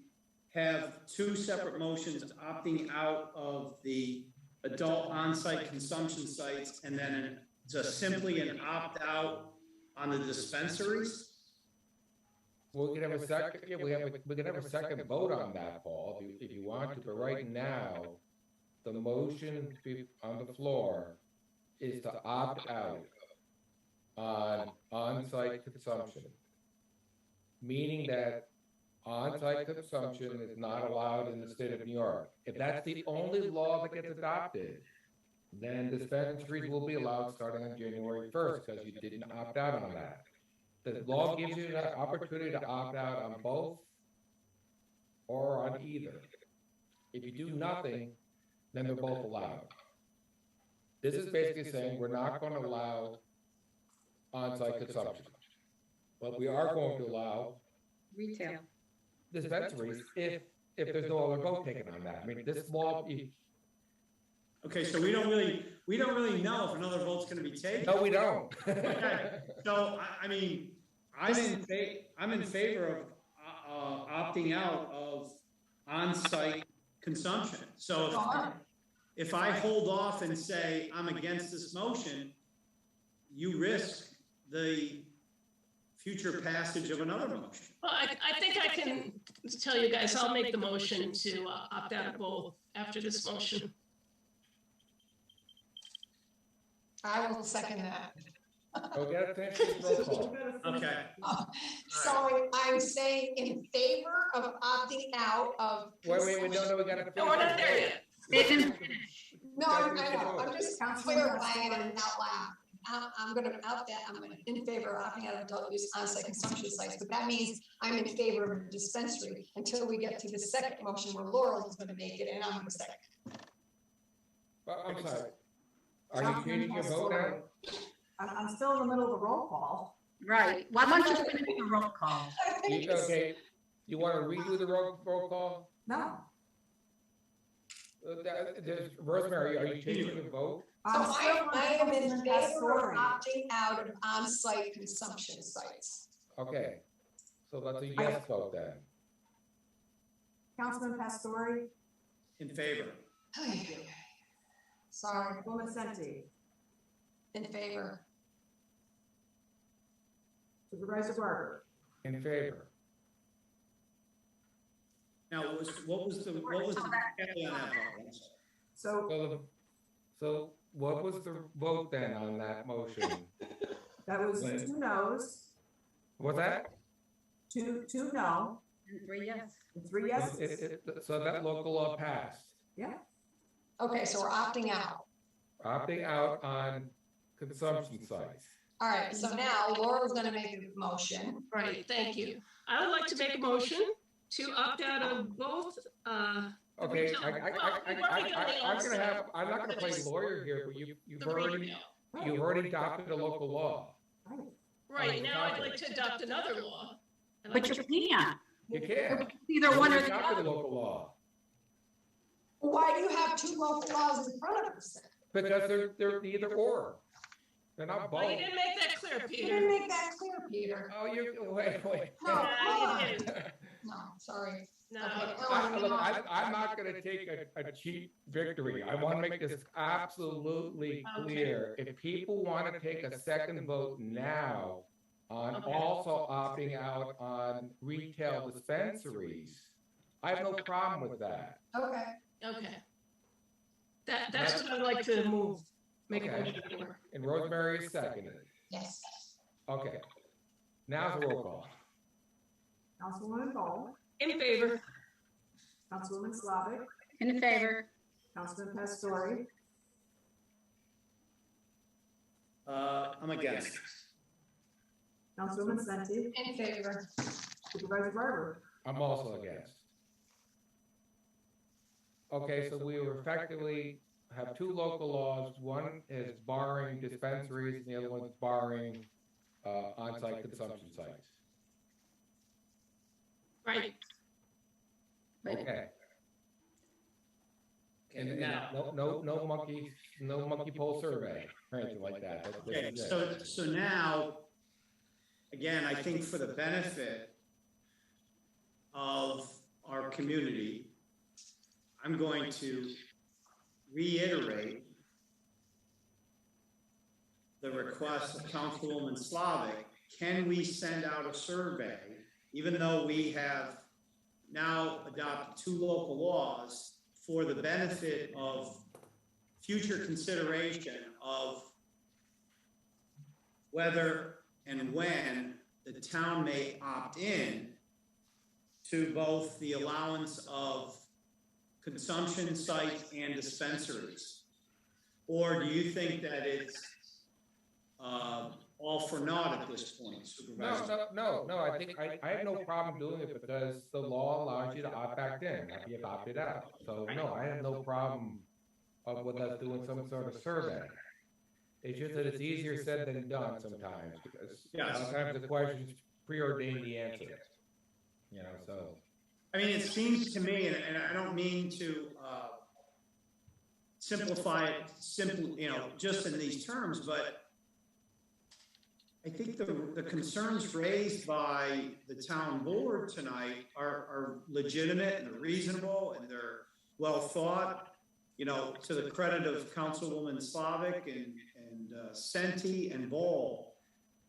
have two separate motions opting out of the adult on-site consumption sites and then just simply an opt-out on the dispensaries? We can have a second, yeah, we can have a second vote on that, Paul, if you want to, but right now, the motion on the floor is to opt out on on-site consumption, meaning that on-site consumption is not allowed in the state of New York. If that's the only law that gets adopted, then dispensaries will be allowed starting on January 1st, because you didn't opt out on that. The law gives you the opportunity to opt out on both or on either. If you do nothing, then they're both allowed. This is basically saying we're not going to allow on-site consumption, but we are going to allow Retail. dispensaries if there's no other vote taken on that. I mean, this law, Okay, so we don't really know if another vote's gonna be taken. no, we don't. Okay, so, I mean, I'm in favor of opting out of on-site consumption. So if I hold off and say I'm against this motion, you risk the future passage of another motion. Well, I think I can tell you guys, I'll make the motion to opt out of both after this motion. I will second that. We gotta finish this roll call. Okay. So I'm saying in favor of opting out of. Wait, no, we gotta finish. No, we're not there yet. They didn't finish. No, I know, I'm just clarifying it out loud. I'm gonna out that, I'm in favor of opting out of adult use on-site consumption sites, but that means I'm in favor of a dispensary until we get to the second motion where Laurel is gonna make it and I'm gonna second. Well, I'm sorry. Are you changing your vote now? I'm still in the middle of the roll call. Right. Why don't you finish the roll call? Okay, you want to redo the roll call? No. Rosemary, are you changing your vote? So I am in favor of opting out of on-site consumption sites. Okay, so that's a yes vote then. Councilman Pastore, In favor. Sorry, Councilwoman Senti, in favor. Supervisor Barber, In favor. Now, what was the caveat on that vote? so So what was the vote then on that motion? that was 2 noes, What's that? two no, And 3 yes. and 3 yeses. So that local law passed. Yeah, Okay, so we're opting out. Opting out on consumption sites. All right, so now Laura's gonna make a motion. Right, thank you. I would like to make a motion to opt out of both, Okay, retail. I'm not gonna play lawyer here, but you've the already, retail. you've already adopted a local law. Right, now I'd like to adopt another law. I'd But like to- you can't. You can't. Either one or the Adopted other. a local law. Why do you have 2 local laws in front of us then? Because they're either or. They're not Well, you both. didn't make that clear, You Peter. didn't make that clear, Peter. Oh, wait. No, Yeah, hold on. you didn't. No, sorry. No. Look, I'm not gonna take a cheap victory. I wanna make this absolutely clear. If people wanna take a second vote now on Okay. also opting out on retail dispensaries, I have no problem with that. Okay, Okay. That's what I'd like to move, make a Okay. motion for. And Rosemary is seconded. yes. Okay. Now's the roll call. Councilwoman Bowe, In favor. Councilwoman Slavic, In favor. Councilman Pastore, I'm against. Councilwoman Senti, In favor. Supervisor Barber, I'm also against. Okay, so we will effectively have 2 local laws. One is barring dispensaries, and the other one's barring on-site consumption sites. Right. Okay. And now, no monkey poll survey or anything like that. Okay, so now, again, I think for the benefit of our community, I'm going to reiterate the request of Councilwoman Slavic. Can we send out a survey, even though we have now adopted 2 local laws for the benefit of future consideration of whether and when the town may opt in to both the allowance of consumption sites and dispensaries? Or do you think that it's all for naught at this point, Supervisor. No, I think I have no problem doing it because the law allows you to opt back in, have you opted out. So no, I have no problem with us doing some sort of survey. It's just that it's easier said than done sometimes because sometimes the questions preordain the answer. You know, so. I mean, it seems to me, and I don't mean to simplify it simply, just in these terms, but I think the concerns raised by the town board tonight are legitimate and reasonable, and they're well thought. To the credit of Councilwoman Slavic and Senti and Ball,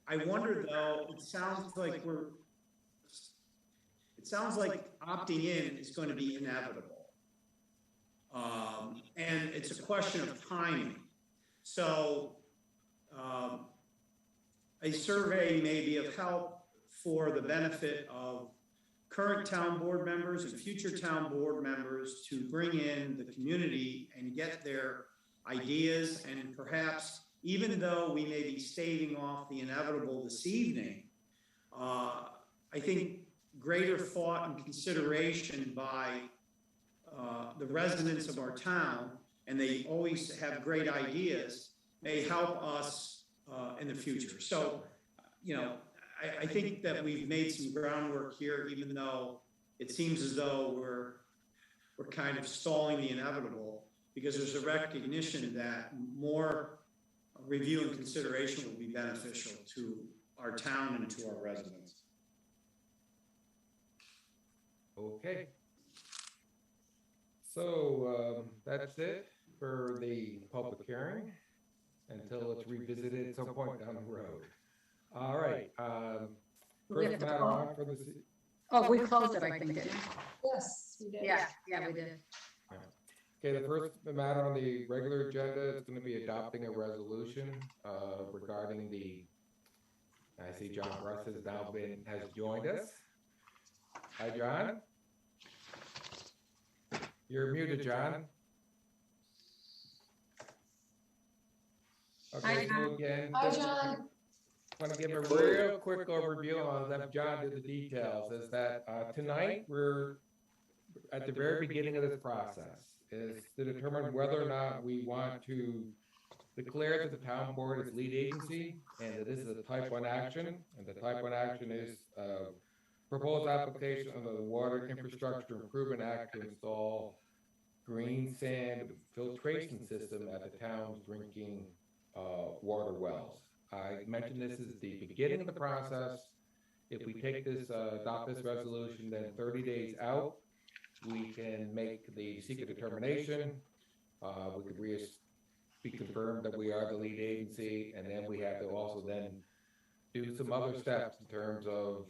I wonder though. It sounds like opting in is going to be inevitable, and it's a question of timing. So. A survey may be of help for the benefit of current town board members and future town board members to bring in the community and get their ideas, and perhaps even though we may be staving off the inevitable this evening, I think greater thought and consideration by the residents of our town, and they always have great ideas, may help us in the future. So, I think that we've made some groundwork here, even though it seems as though we're kind of stalling the inevitable, because there's a recognition that more review and consideration will be beneficial to our town and to our residents. Okay. So that's it for the public hearing until it's revisited at some point down the road. All right. First matter on for the. Oh, we closed it, I think, didn't we? Yes, we did. Yeah, we did. Okay, the first matter on the regular agenda is going to be adopting a resolution regarding the. I see John Russ has joined us. Hi, John. You're muted, John. Okay, so again, Hi, John. I want to give a real quick overview on that. John did the details. Is that tonight we're at the very beginning of this process is to determine whether or not we want to declare that the town board is lead agency and that this is a type 1 action, and the type 1 action is proposed application under the Water Infrastructure Improvement Act to install green sand filtration system at the town's drinking water wells. I mentioned this is the beginning of the process. If we take this, adopt this resolution, then 30 days out, we can make the secret determination. We could be confirmed that we are the lead agency, and then we have to also then do some other steps in terms of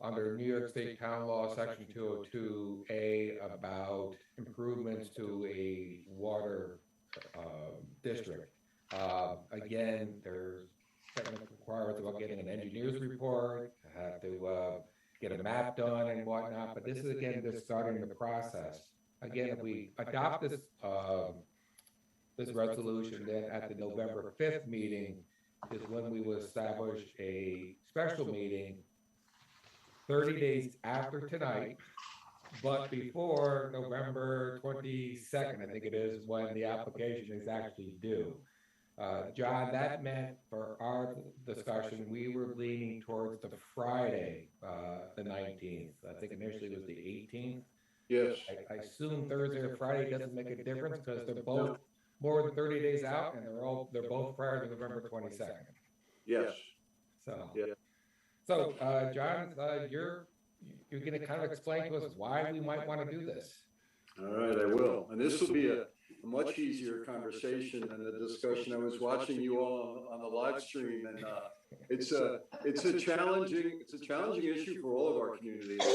under New York State Town Law, Section 202A, about improvements to a water district. Again, there's technical requirements about getting an engineer's report, have to get a map done and whatnot, but this is again just starting the process. Again, if we adopt this this resolution, then at the November 5th meeting is when we will establish a special meeting 30 days after tonight, but before November 22nd, I think it is, when the application is actually due. John, that meant for our discussion, we were leaning towards the Friday, the 19th. I think initially it was the 18th. Yes. I assume Thursday or Friday doesn't make a difference because they're both more than 30 days out, and they're both prior to November 22nd. Yes. So, yeah. So John, you're going to kind of explain to us why we might want to do this. All right, I will. And this will be a much easier conversation than the discussion. I was watching you all on the live stream, and it's a challenging issue for all of our communities.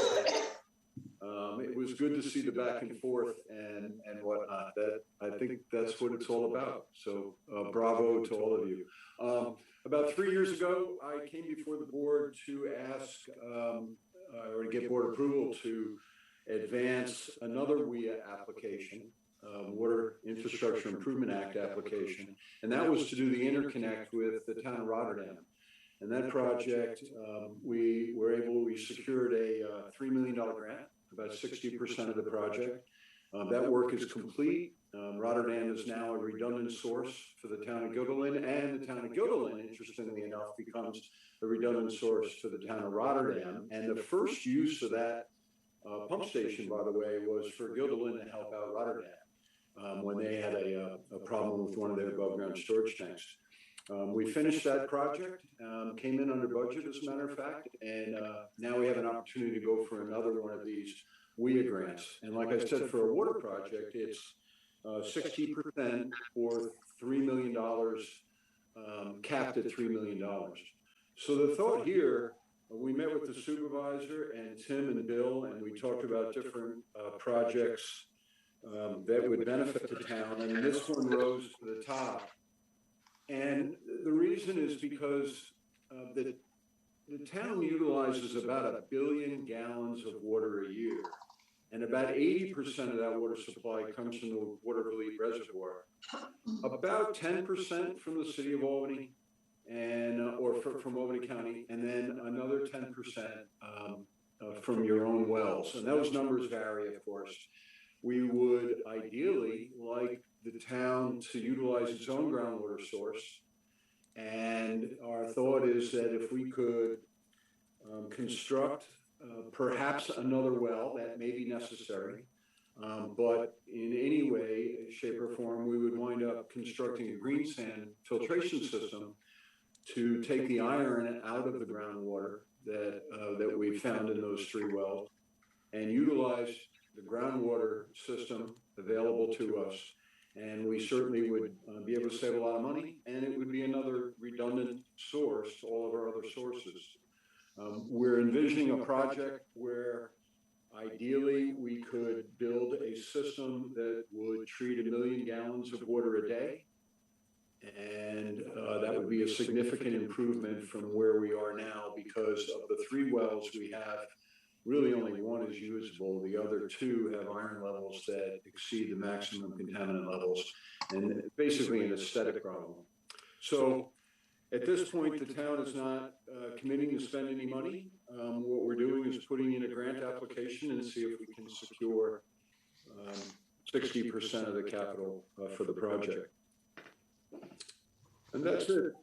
It was good to see the back and forth and whatnot. That I think that's what it's all about. So bravo to all of you. About 3 years ago, I came before the board to ask or to get board approval to advance another WIA application Water Infrastructure Improvement Act application, and that was to do the interconnect with the town of Rotterdam. And that project, we secured a $3 million grant, about 60% of the project. That work is complete. Rotterdam is now a redundant source for the town of Guilderland, and the town of Guilderland, interestingly enough, becomes a redundant source for the town of Rotterdam. And the first use of that pump station, by the way, was for Guilderland to help out Rotterdam when they had a problem with one of their above-ground storage tanks. We finished that project, came in under budget, as a matter of fact, and now we have an opportunity to go for another one of these WIA grants. And like I said, for a water project, it's 60% or $3 million, capped at $3 million. So the thought here, we met with the supervisor and Tim and Bill, and we talked about different projects that would benefit the town, and this one rose to the top. And the reason is because the town utilizes about 1 billion gallons of water a year, and about 80% of that water supply comes from the Waterville Reservoir. About 10% from the city of Albany, and from Albany County, and then another 10% from your own wells. And those numbers vary, of course. We would ideally like the town to utilize its own groundwater source. And our thought is that if we could construct perhaps another well, that may be necessary, but in any way, shape, or form, we would wind up constructing a green sand filtration system to take the iron out of the groundwater that we found in those 3 wells and utilize the groundwater system available to us. And we certainly would be able to save a lot of money, and it would be another redundant source to all of our other sources. We're envisioning a project where ideally we could build a system that would treat 1 million gallons of water a day. And that would be a significant improvement from where we are now, because of the 3 wells we have, really only 1 is usable. The other 2 have iron levels that exceed the maximum contaminant levels, and basically an aesthetic problem. So at this point, the town is not committing to spend any money. What we're doing is putting in a grant application and see if we can secure 60% of the capital for the project. And that's it,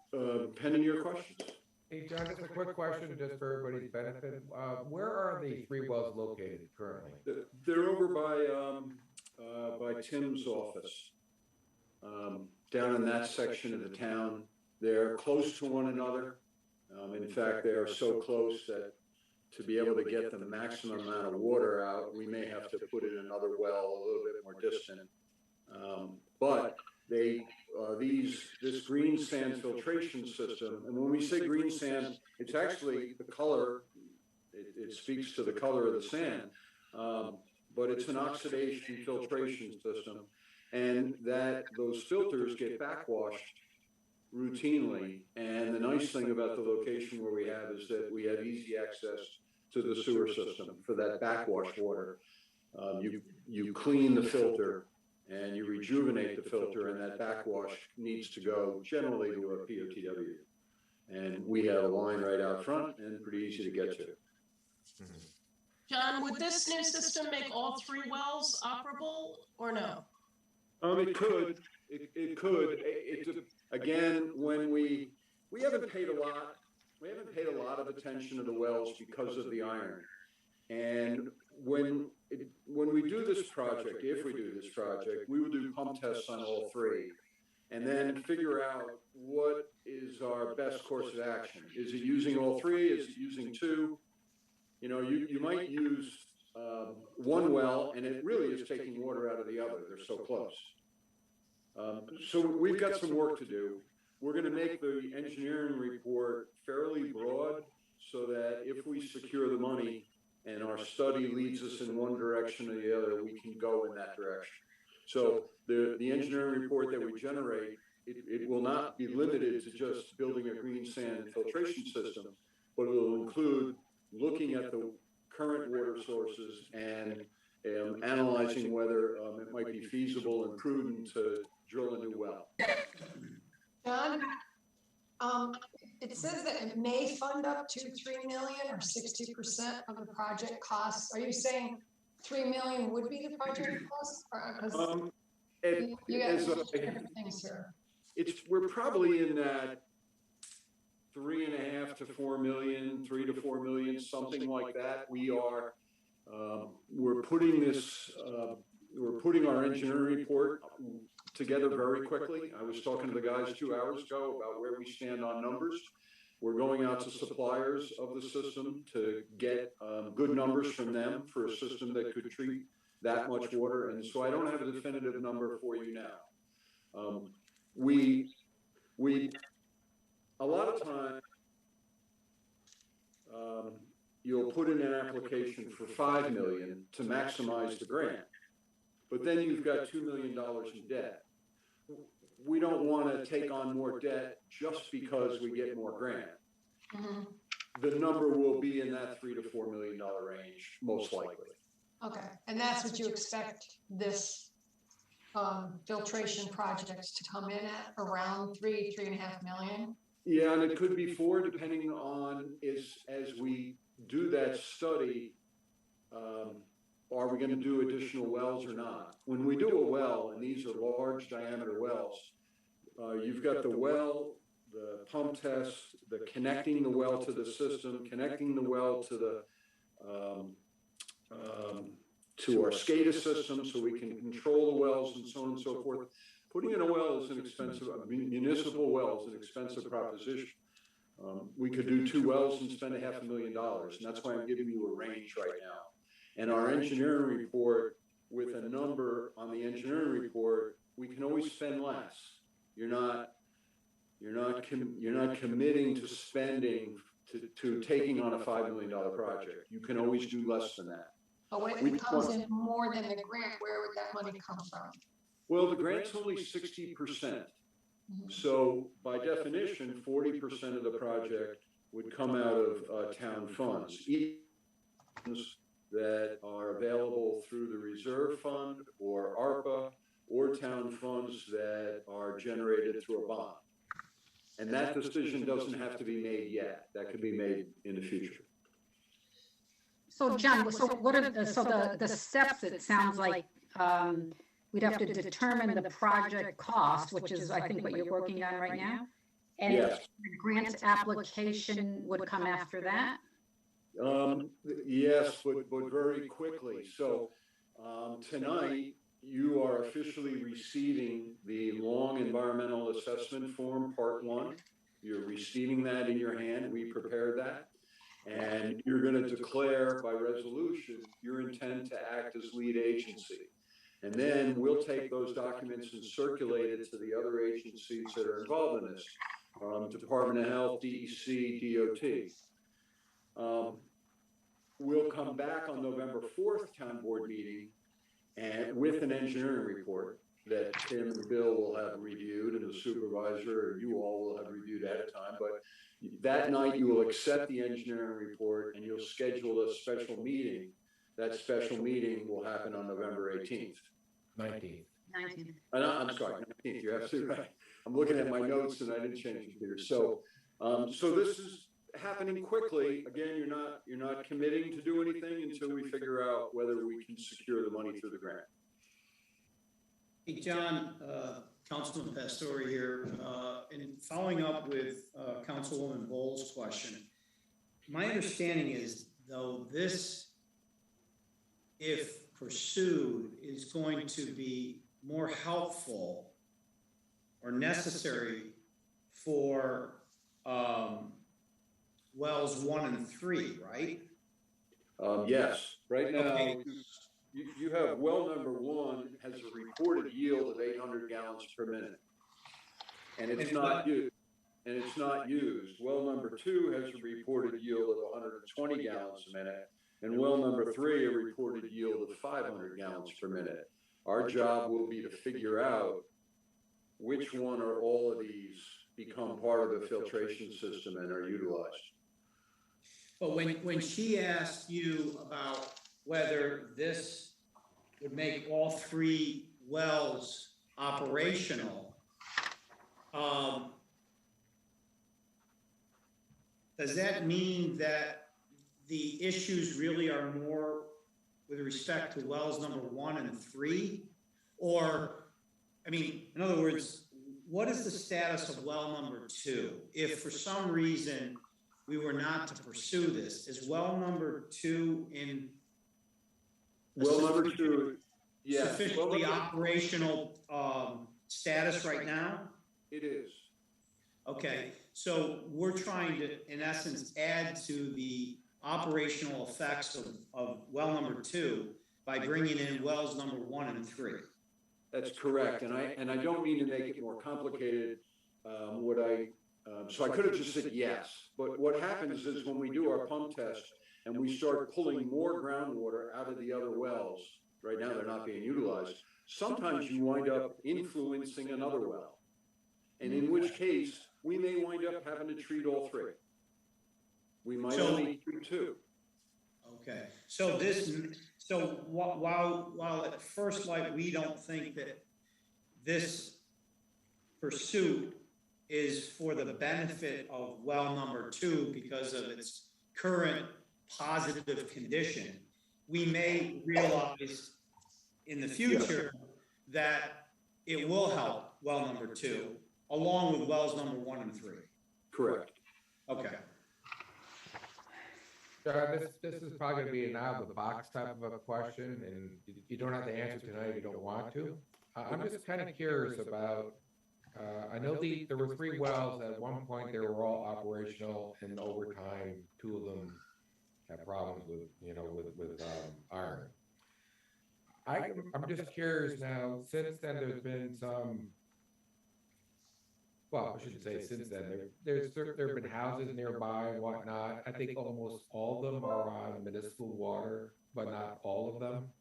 pending your questions. Hey, John, just a quick question, just for everybody's benefit. Where are the 3 wells located currently? They're over by Tim's office, down in that section of the town. They're close to one another. In fact, they are so close that to be able to get the maximum amount of water out, we may have to put in another well a little bit more distant. But this green sand filtration system, and when we say green sand, it's actually the color, it speaks to the color of the sand, but it's an oxidation filtration system, and that those filters get backwashed routinely. And the nice thing about the location where we have is that we have easy access to the sewer system for that backwash water. You clean the filter and you rejuvenate the filter, and that backwash needs to go generally to a POTW. And we have a line right out front and pretty easy to get to. John, would this new system make all 3 wells operable or no? It could. It could. Again, when we haven't paid a lot of attention to the wells because of the iron. And when we do this project, if we do this project, we will do pump tests on all 3, and then figure out what is our best course of action. Is it using all 3? Is it using 2? You know, you might use 1 well, and it really is taking water out of the other. They're so close. So we've got some work to do. We're going to make the engineering report fairly broad so that if we secure the money and our study leads us in one direction or the other, we can go in that direction. So the engineering report that we generate, it will not be limited to just building a green sand filtration system, but it will include looking at the current water sources and analyzing whether it might be feasible and prudent to drill a new well. John, it says that it may fund up to 3 million or 60% of the project costs. Are you saying 3 million would be the project cost? You got different things here. We're probably in that 3.5 to 4 million, 3 to 4 million, something like that. We're putting our engineering report together very quickly. I was talking to the guys 2 hours ago about where we stand on numbers. We're going out to suppliers of the system to get good numbers from them for a system that could treat that much water. And so I don't have a definitive number for you now. A lot of times, you'll put in an application for 5 million to maximize the grant, but then you've got $2 million in debt. We don't want to take on more debt just because we get more grant. Mm-hmm. The number will be in that $3 to $4 million range, most likely. Okay, and that's what you expect this filtration project to come in at, around 3.5 million? Yeah, and it could be 4, depending on as we do that study, are we going to do additional wells or not? When we do a well, and these are large diameter wells, you've got the well, the pump test, the connecting the well to the system, connecting the well to our SCADA system so we can control the wells and so on and so forth. Putting in a well is an expensive, municipal well is an expensive proposition. We could do 2 wells and spend $500,000, and that's why I'm giving you a range right now. And our engineering report, with a number on the engineering report, we can always spend less. You're not committing to spending to taking on a $5 million project. You can always do less than that. But when it comes in more than the grant, where would that money come from? Well, the grant's only 60%. So by definition, 40% of the project would come out of town funds, that are available through the reserve fund or ARPA, or town funds that are generated through a bond. And that decision doesn't have to be made yet. That could be made in the future. So John, so what are the steps? It sounds like we'd have to determine the project cost, which is, I think, what you're working on right now. And yes. The grant application would come after that? Yes, but very quickly. So tonight, you are officially receiving the long environmental assessment form, part 1. You're receiving that in your hand. We prepared that. And you're going to declare by resolution your intent to act as lead agency. And then we'll take those documents and circulate it to the other agencies that are involved in this, Department of Health, DEC, DOT. We'll come back on November 4th town board meeting and with an engineering report that Tim and Bill will have reviewed, and the supervisor, or you all will have reviewed ahead of time. But that night you will accept the engineering report and you'll schedule a special meeting. That special meeting will happen on November 18th. 19th. I'm sorry, 19th. You're absolutely right. I'm looking at my notes and I didn't change it here. So this is happening quickly. Again, you're not committing to do anything until we figure out whether we can secure the money through the grant. Hey, John, Councilman Pastore here. In following up with Councilwoman Bowles' question, my understanding is, though, this, if pursued, is going to be more helpful or necessary for wells 1 and 3, right? Yes. Right now, okay. You have well number 1 has a reported yield of 800 gallons per minute, and it's not used. Well number 2 has a reported yield of 120 gallons a minute, and well number 3 a reported yield of 500 gallons per minute. Our job will be to figure out which one or all of these become part of the filtration system and are utilized. But when she asked you about whether this would make all three wells operational. Does that mean that the issues really are more with respect to wells number 1 and 3? Or, I mean, in other words, what is the status of well number 2? If for some reason we were not to pursue this, is well number 2 in Well number 2, yes. sufficiently operational status right now? It is. Okay, so we're trying to, in essence, add to the operational effects of well number 2 by bringing in wells number 1 and 3. That's correct, and I don't mean to make it more complicated. So I could have just said yes, but what happens is when we do our pump test and we start pulling more groundwater out of the other wells, right now they're not being utilized, sometimes you wind up influencing another well, and in which case we may wind up having to treat all 3. We might only treat 2. Okay, so while at first light we don't think that this pursuit is for the benefit of well number 2 because of its current positive condition, we may realize in the future that it will help well number 2 along with wells number 1 and 3. Correct. Okay. This is probably going to be an out of the box type of a question, and you don't have to answer tonight if you don't want to. I'm just kind of curious about. I know there were 3 wells at one point. They were all operational, and over time, 2 of them had problems with iron. I'm just curious now. Since then, there's been some. Well, I shouldn't say since then. There have been houses nearby and whatnot. I think almost all of them are on municipal water, but not all of them.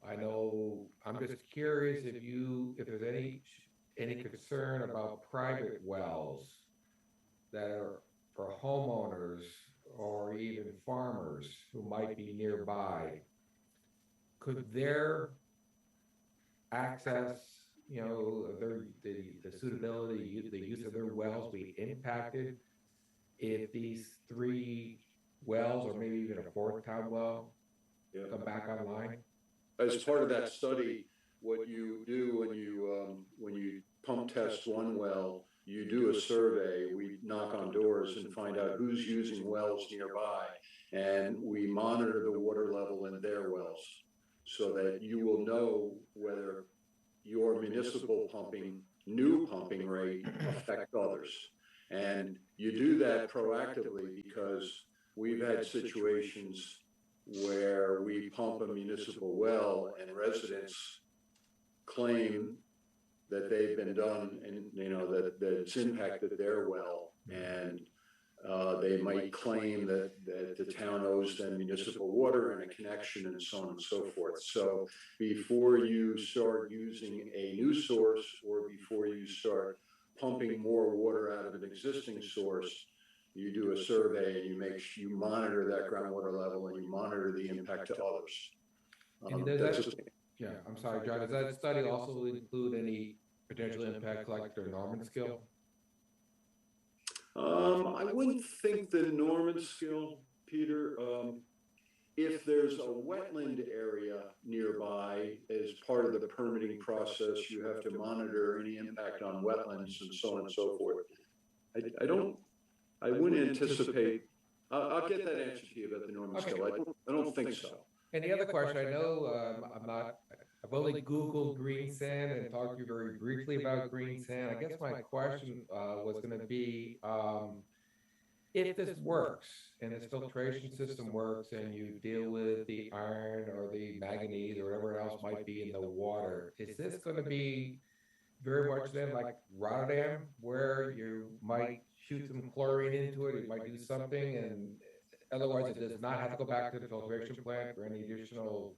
I know. I'm just curious if there's any concern about private wells that are for homeowners or even farmers who might be nearby. Could their access, the suitability, the use of their wells be impacted if these 3 wells, or maybe even a 4th time well, come back online? As part of that study, what you do when you pump test one well, you do a survey. We knock on doors and find out who's using wells nearby, and we monitor the water level in their wells so that you will know whether your municipal new pumping rate affect others. And you do that proactively because we've had situations where we pump a municipal well and residents claim that they've been done and that it's impacted their well, and they might claim that the town owes them municipal water and a connection and so on and so forth. So before you start using a new source or before you start pumping more water out of an existing source, you do a survey and you monitor that groundwater level and you monitor the impact to others. I'm sorry, John, does that study also include any potential impacts like their Norman scale? I wouldn't think the Norman scale, Peter. If there's a wetland area nearby as part of the permitting process, you have to monitor any impact on wetlands and so on and so forth. I wouldn't anticipate. I'll get that answer to you about the Norman scale. I don't think so. And the other question, I know I've only Googled green sand and talked to you very briefly about green sand. I guess my question was going to be, if this works and this filtration system works and you deal with the iron or the manganese or whatever else might be in the water, is this going to be very much then like Rotterdam, where you might shoot some chlorine into it, you might do something, and otherwise it does not have to go back to the filtration plant for any additional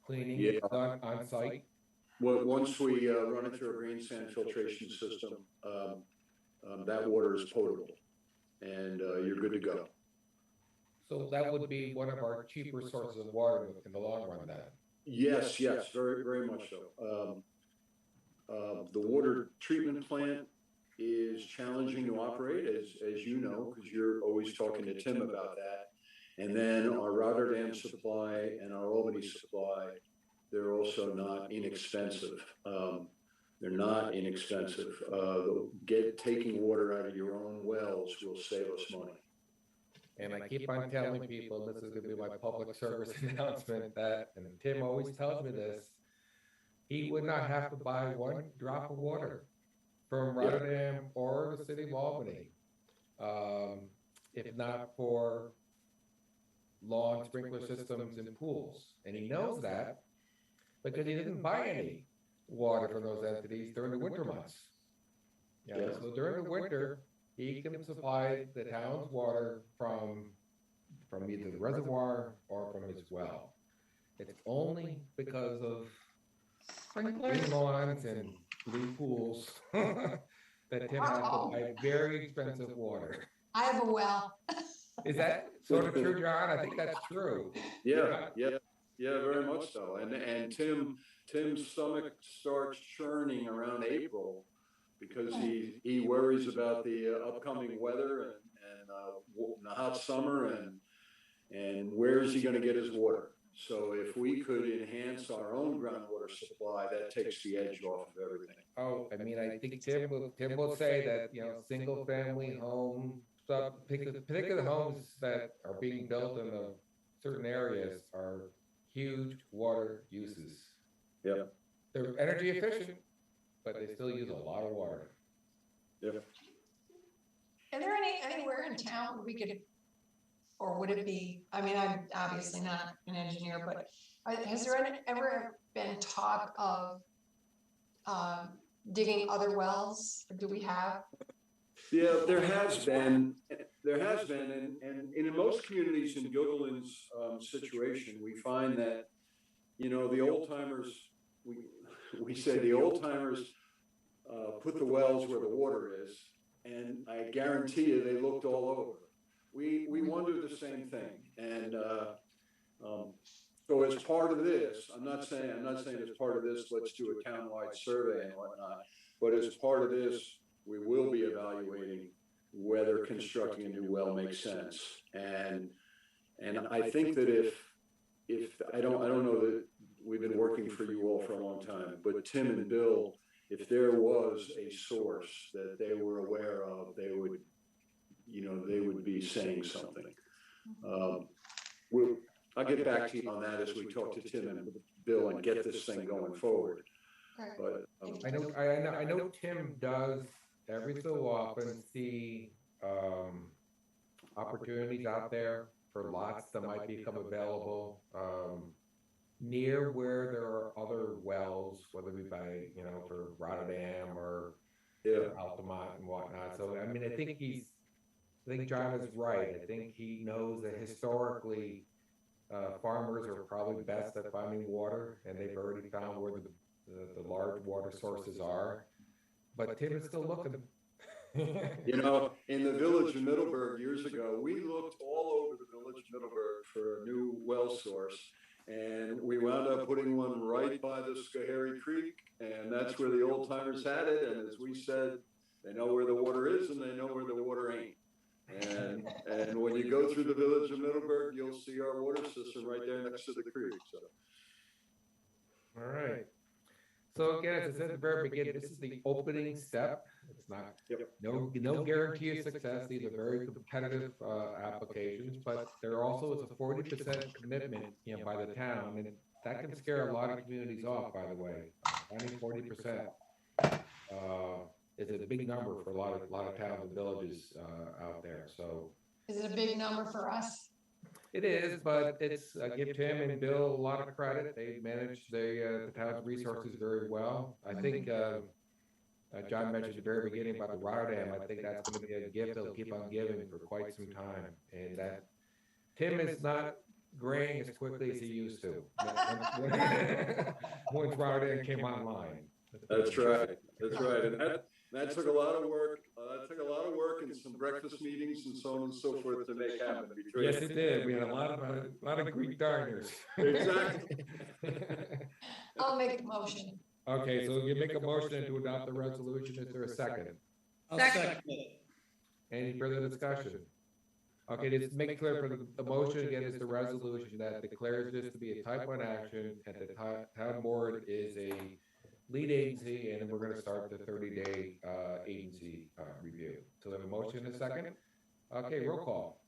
cleaning done on site? Well, once we run it through a green sand filtration system, that water is potable, and you're good to go. So that would be one of our cheaper sources of water in the long run then? Yes, very, very much so. The water treatment plant is challenging to operate, as you know, because you're always talking to Tim about that. And then our Rotterdam supply and our Albany supply, they're also not inexpensive. They're not inexpensive. Taking water out of your own wells will save us money. And I keep on telling people, this is going to be my public service announcement, that, and Tim always tells me this, he would not have to buy one drop of water from Rotterdam or the city of Albany, if not for lawn sprinkler systems and pools. And he knows that because he didn't buy any water from those entities during the winter months. So during the winter, he can supply the town's water from either the reservoir or from his well. It's only because of green lawns and blue pools that Tim has to buy very expensive water. I have a well. Is that sort of true, John? I think that's true. Yeah, very much so. And Tim's stomach starts churning around April because he worries about the upcoming weather and the hot summer and where is he going to get his water? So if we could enhance our own groundwater supply, that takes the edge off of everything. Oh, I mean, I think Tim will say that, single family home, particular homes that are being built in certain areas are huge water uses. Yeah. They're energy efficient, but they still use a lot of water. Yeah. Are there anywhere in town we could, or would it be, I mean, I'm obviously not an engineer, but has there ever been talk of digging other wells? Or do we have? Yeah, there has been, and in most communities in Guilderland's situation, we find that, the old timers, we say the old timers put the wells where the water is, and I guarantee you they looked all over. We want to do the same thing, and so as part of this, I'm not saying as part of this, let's do a townwide survey and whatnot, but as part of this, we will be evaluating whether constructing a new well makes sense. And I think that if I don't know that we've been working for you all for a long time, but Tim and Bill, if there was a source that they were aware of, they would be saying something. I'll get back to you on that as we talk to Tim and Bill and get this thing going forward. But I know Tim does every so often see opportunities out there for lots that might become available near where there are other wells, whether it be by, for Rotterdam or Altamont and whatnot. So, I mean, I think John is right. I think he knows that historically farmers are probably best at finding water, and they've already found where the large water sources are. But Tim is still looking. In the village of Middleburg years ago, we looked all over the village of Middleburg for a new well source, and we wound up putting one right by the Schoharie Creek, and that's where the old timers had it. And as we said, they know where the water is and they know where the water ain't. And when you go through the village of Middleburg, you'll see our water system right there next to the creek. So. All right. So again, as I said at the very beginning, this is the opening step. It's not no guarantee of success. These are very competitive applications, but there also is a 40% commitment, by the town, and that can scare a lot of communities off. By the way, finding 40% is a big number for a lot of towns and villages out there. So, is it a big number for us? It is, but it's give Tim and Bill a lot of credit. They manage the town's resources very well. I think John mentioned at the very beginning about the Rotterdam. I think that's going to be a gift they'll keep on giving for quite some time. And that Tim is not graying as quickly as he used to once Rotterdam came online. That's right. That's right. That took a lot of work. That took a lot of work and some breakfast meetings and so on and so forth to make happen. Yes, it did. We had a lot of Greek diners. Exactly. I'll make the motion. Okay, so you make a motion to adopt the resolution. Is there a second? I'll second it. Any further discussion? Okay, just make it clear for the motion again is the resolution that declares this to be a type 1 action, and the town board is a lead agency, and we're gonna start the 30-day agency review. So we have a motion and a second. Okay, roll call.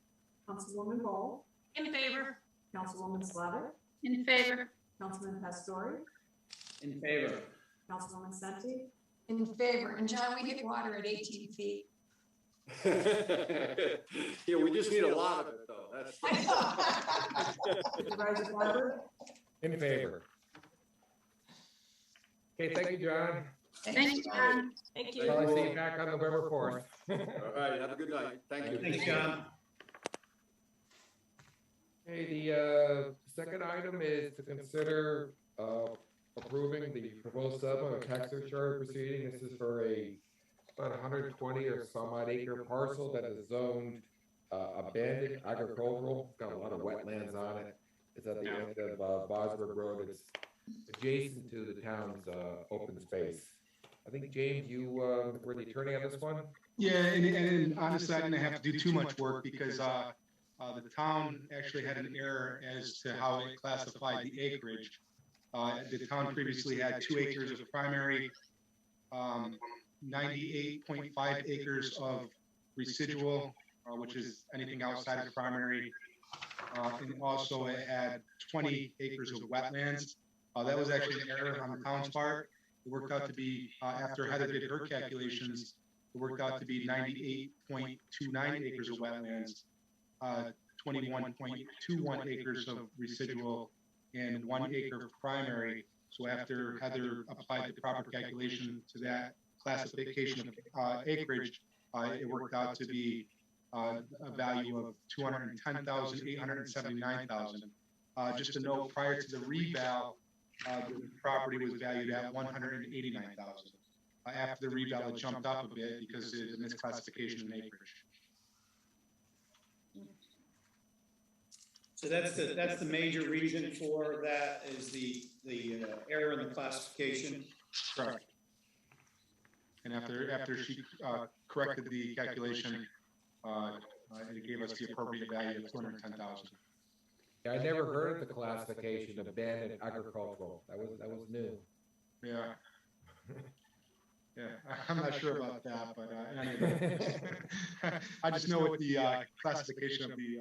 Councilwoman Ball, In favor? Councilwoman Slavic, In favor? Councilman Pastore, In favor. Councilwoman Senti, In favor. And John, we hit water at 18 feet. Yeah, we just need a lot of it, though. That's. Supervisor Barber, In favor. Okay, thank you, John. Thank you, John. Thank Well, I you. see you back on November 4th. All right, have a good night. Thank you. Thanks, John. Okay, the second item is to consider approving the proposed settlement of tax surcharge proceeding. This is for about 120 or some odd acre parcel that is zoned abandoned agricultural. It's got a lot of wetlands on it. It's at the end of Bosworth Road. It's adjacent to the town's open space. I think, James, you were the attorney on this one? Yeah, and honestly, I didn't have to do too much work because the town actually had an error as to how it classified the acreage. The town previously had 2 acres of primary, 98.5 acres of residual, which is anything outside of primary. And also it had 20 acres of wetlands. That was actually an error on the town's part. It worked out to be, after Heather did her calculations, it worked out to be 98.29 acres of wetlands, 21.21 acres of residual, and 1 acre of primary. So after Heather applied the proper calculation to that classification of acreage, it worked out to be a value of $210,879. Just to note, prior to the reval, the property was valued at $189,000. After the reval, it jumped up a bit because of the misclassification in acreage. So that's the major reason for that is the error in the classification. Correct. And after she corrected the calculation, it gave us the appropriate value of $210,000. Yeah, I never heard of the classification of abandoned agricultural. That was new. Yeah. Yeah, I'm not sure about that, but anyway. I just know what the classification of the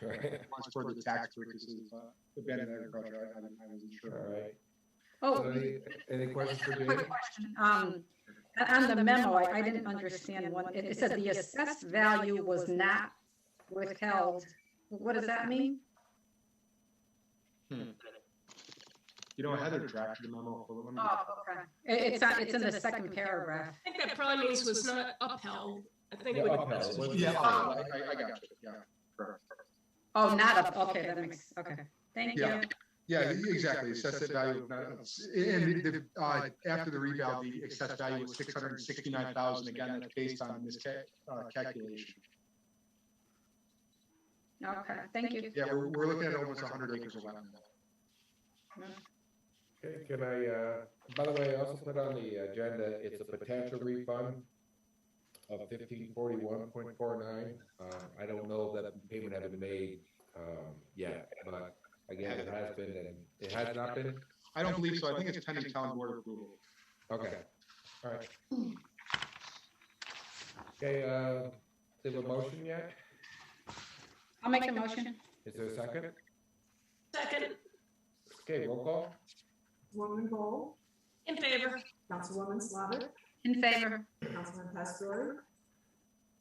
ones for the tax purposes of abandoned agriculture. I wasn't sure. All right. Oh, So any questions for James? quick question. On the memo, I didn't understand one. It said the assessed value was not withheld. What does that mean? You know, Heather drafted the memo. Oh, okay. It's in the second paragraph. I think that probably means was not upheld. I think Yeah, it would. upheld. Yeah, I got you. Yeah, correct. Oh, not up. Okay, that makes, okay. Thank you. Yeah, exactly. Assessed value, and after the reval, the assessed value was $669,000. Again, that's based on this calculation. Okay, thank you. Yeah, we're looking at almost 100 acres of land. Okay, can I, by the way, I also put on the agenda, it's a potential refund of 1541.49. I don't know that the payment had been made yet, but again, it has been, and it has not been? I don't believe so. I think it's pending town board approval. Okay, all right. Okay, do we have a motion yet? I'll make the motion. Is there a second? Second. Okay, roll call. Councilwoman Ball, In favor? Councilwoman Slavic, In favor? Councilman Pastore,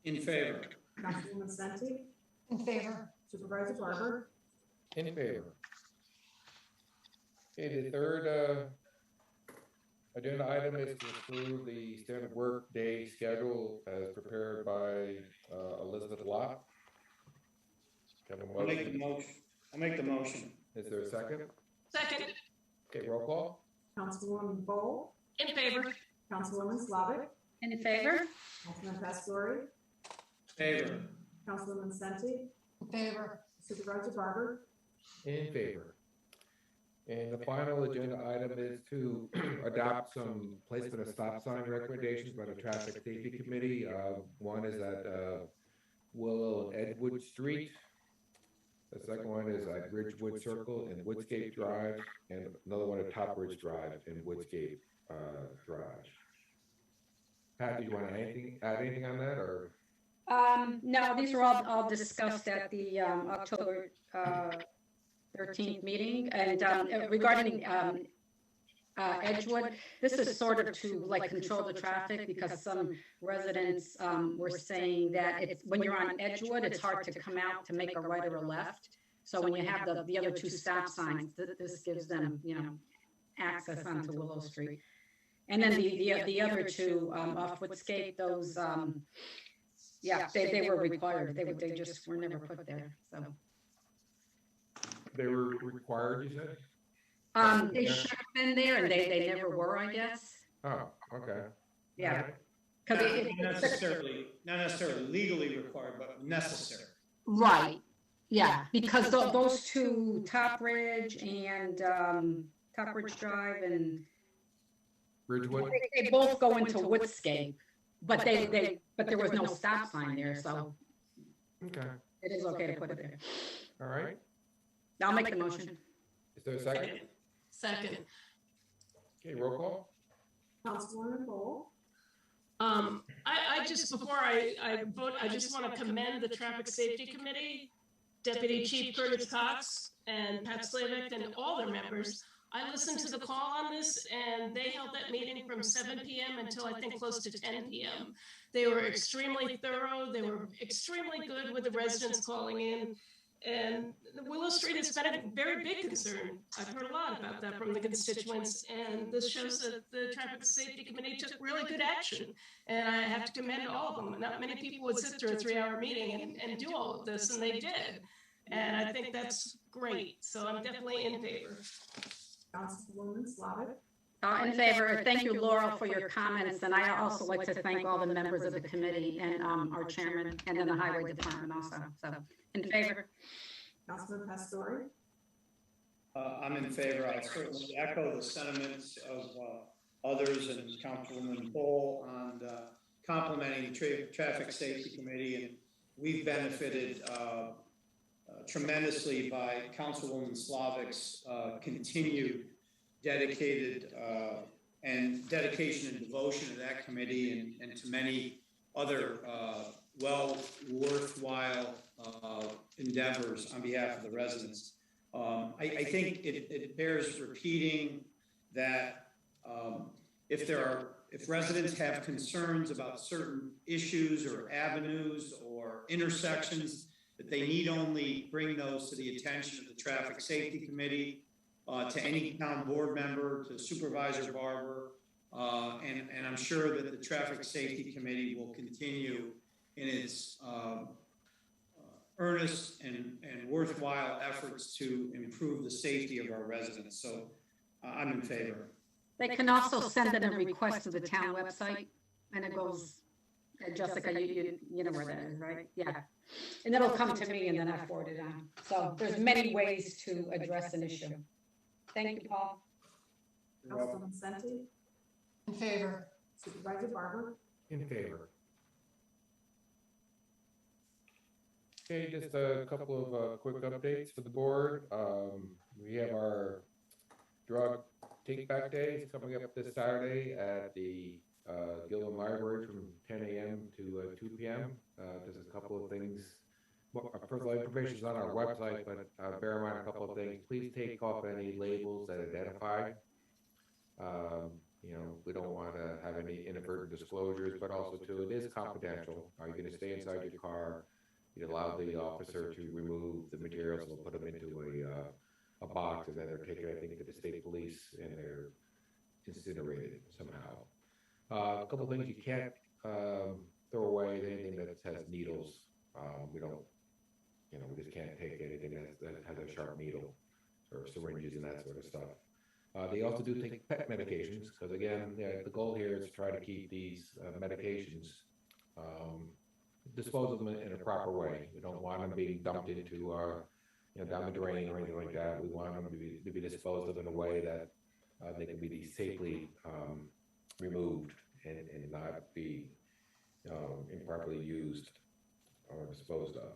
In favor. Councilwoman Senti, In favor. Supervisor Barber, In favor. Okay, the third agenda item is to approve the standard work day schedule as prepared by Elizabeth Lott. Can I have a I'll make the motion? motion. I'll make the motion. Is there a second? Second. Okay, roll call. Councilwoman Ball, In favor? Councilwoman Slavic, In favor? Councilman Pastori, Favor. Councilwoman Senti, In favor. Supervisor Barber, In favor. And the final agenda item is to adopt some placement of stop sign recommendations by the Traffic Safety Committee. One is at Willow and Edgewood Street. The second one is at Ridgewood Circle and Woodscape Drive, and another one at Top Ridge Drive and Woodscape Drive. Pat, do you want to add anything on that, or? No, these were all discussed at the October 13th meeting. And regarding Edgewood, this is sort of to like control the traffic because some residents were saying that it's, when you're on Edgewood, it's hard to come out to make a right or a left. So when you have the other two stop signs, this gives them, you know, access onto Willow Street. And then the other two off Woodscape, those, yeah, they were required. They just were never put there. So They were required, you said? they should have been there, and they never were, I guess. Oh, okay. Yeah. Not necessarily legally required, but necessary. Right. Yeah, because those two, Top Ridge and Top Ridge Drive and Ridgewood? they both go into Woodscape, but there was no stop sign there, so Okay. it is okay to put it there. All right. I'll make the motion. Is there a second? Second. Okay, roll call. Councilwoman Cole, I just, before I vote, I just want to commend the Traffic Safety Committee, Deputy Chief Curtis Cox and Pat Slavik and all their members. I listened to the call on this, and they held that meeting from 7 p.m. until I think close to 10 p.m. They were extremely thorough. They were extremely good with the residents calling in. And Willow Street has been a very big concern. I've heard a lot about that from the constituents, and this shows that the Traffic Safety Committee took really good action. And I have to commend all of them. Not many people would sit through a 3-hour meeting and do all of this, and they did. And I think that's great. So I'm definitely in favor. Councilwoman Slavik, In favor. Thank you, Laurel, for your comments, and I also like to thank all the members of the committee and our chairman, and then the highway department also. So, in favor. Councilman Pastori, I'm in favor. I certainly echo the sentiments of others and Councilwoman Cole on complimenting the Traffic Safety Committee, and we've benefited tremendously by Councilwoman Slavik's continued dedicated and dedication and devotion to that committee and to many other worthwhile endeavors on behalf of the residents. I think it bears repeating that if residents have concerns about certain issues or avenues or intersections, that they need only bring those to the attention of the Traffic Safety Committee, to any town board member, to Supervisor Barber, and I'm sure that the Traffic Safety Committee will continue in its earnest and worthwhile efforts to improve the safety of our residents. So I'm in favor. They can also send in a request to the town website, and it goes, Jessica, you know where that is, right? Yeah. And it'll come to me, and then I forward it on. So there's many ways to address an issue. Thank you, Paul. Councilwoman Senti, In favor. Supervisor Barber, In favor. Okay, just a couple of quick updates for the board. We have our drug take-back days coming up this Saturday at the Guilderland Library from 10 a.m. to 2 p.m. There's a couple of things. Well, first of all, information is on our website, but bear in mind a couple of things. Please take off any labels that identify. You know, we don't want to have any inadvertent disclosures, but also too, it is confidential. Are you going to stay inside your car? You allow the officer to remove the materials, and put them into a box, and then they're taken, I think, to the state police, and they're incinerated somehow. A couple of things you can't throw away is anything that has needles. We don't, we just can't take anything that has a sharp needle, or syringes and that sort of stuff. They also do take pet medications, because again, the goal here is to try to keep these medications, dispose of them in a proper way. We don't want them being dumped into, down the drain or anything like that. We want them to be disposed of in a way that they can be safely removed and not be improperly used or disposed of.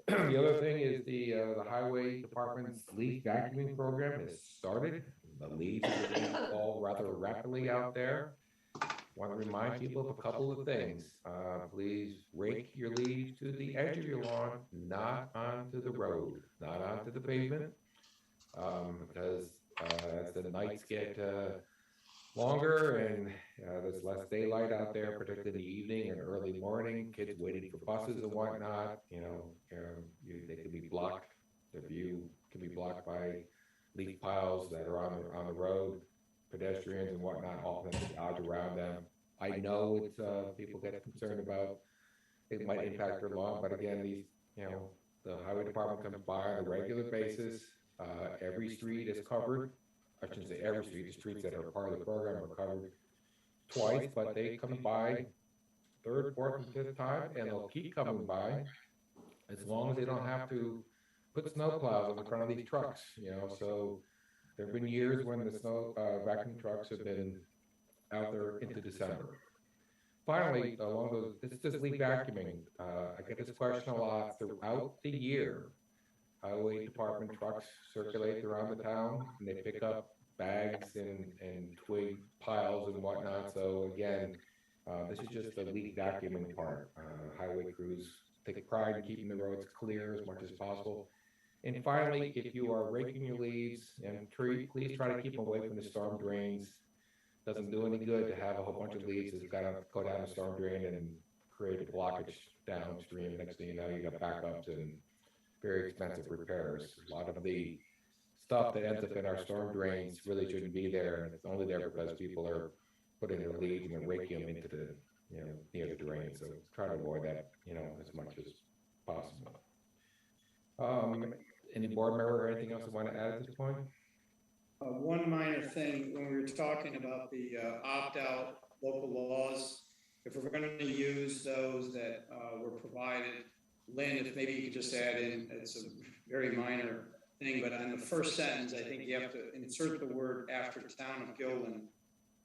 The other thing is the highway department's leaf vacuuming program has started. The leaves fall rather rapidly out there. Want to remind people of a couple of things. Please rake your leaves to the edge of your lawn, not onto the road, not onto the pavement, because as the nights get longer and there's less daylight out there, particularly in the evening and early morning, kids waiting for buses and whatnot, they can be blocked. Their view can be blocked by leaf piles that are on the road. Pedestrians and whatnot often have to dodge around them. I know it's people get concerned about it might impact their lawn, but again, the highway department comes by on a regular basis. Every street is covered. I shouldn't say every street. The streets that are part of the program are covered twice, but they come by third, fourth, and fifth time, and they'll keep coming by as long as they don't have to put snow plows on the front of these trucks. So there have been years when the snow vacuum trucks have been out there into December. Finally, along those, it's just leaf vacuuming. I get this question a lot throughout the year. Highway department trucks circulate around the town, and they pick up bags and twig piles and whatnot. So again, this is just the leaf vacuuming part. Highway crews take pride in keeping the roads clear as much as possible. And finally, if you are raking your leaves and please try to keep them away from the storm drains. Doesn't do any good to have a whole bunch of leaves that's got to go down the storm drain and create a blockage downstream. Next thing you know, you got backups and very expensive repairs. A lot of the stuff that ends up in our storm drains really shouldn't be there, and it's only there because people are putting their leaves and raking them into the, near the drain. So try to avoid that, as much as possible. Any board member or anything else you want to add at this point? One minor thing, when we were talking about the opt-out local laws, if we're going to use those that were provided, Lynn, if maybe you could just add in, it's a very minor thing, but on the first sentence, I think you have to insert the word after town of Guilderland,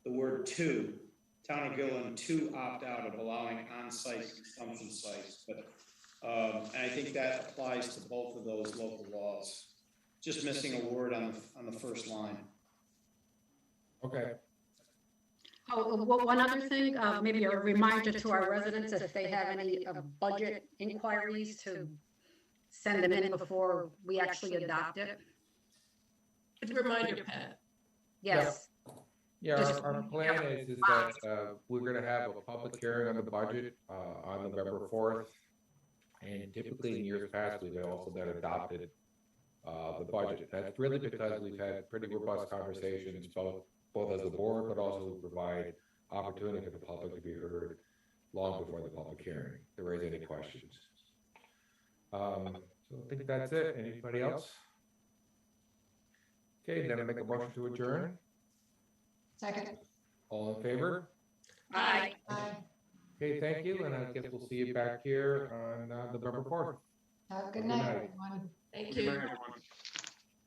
the word to, town of Guilderland to opt out of allowing on-site consumption sites. But and I think that applies to both of those local laws. Just missing a word on the first line. Okay. Oh, one other thing, maybe a reminder to our residents if they have any budget inquiries to send them in before we actually adopt it. Good reminder, Pat. Yes. Yeah, our plan is that we're going to have a public hearing on the budget on November 4th. And typically in years past, we've also then adopted the budget. That's really because we've had pretty robust conversations, both as a board, but also to provide opportunity for the public to be heard long before the public hearing to raise any questions. So I think that's it. Anybody else? Okay, then I make a motion to adjourn. Second. All in favor? Aye. Okay, thank you, and I guess we'll see you back here on November 4th. Have a good night, everyone. Thank Good you. night, everyone.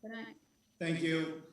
Good night. Thank you.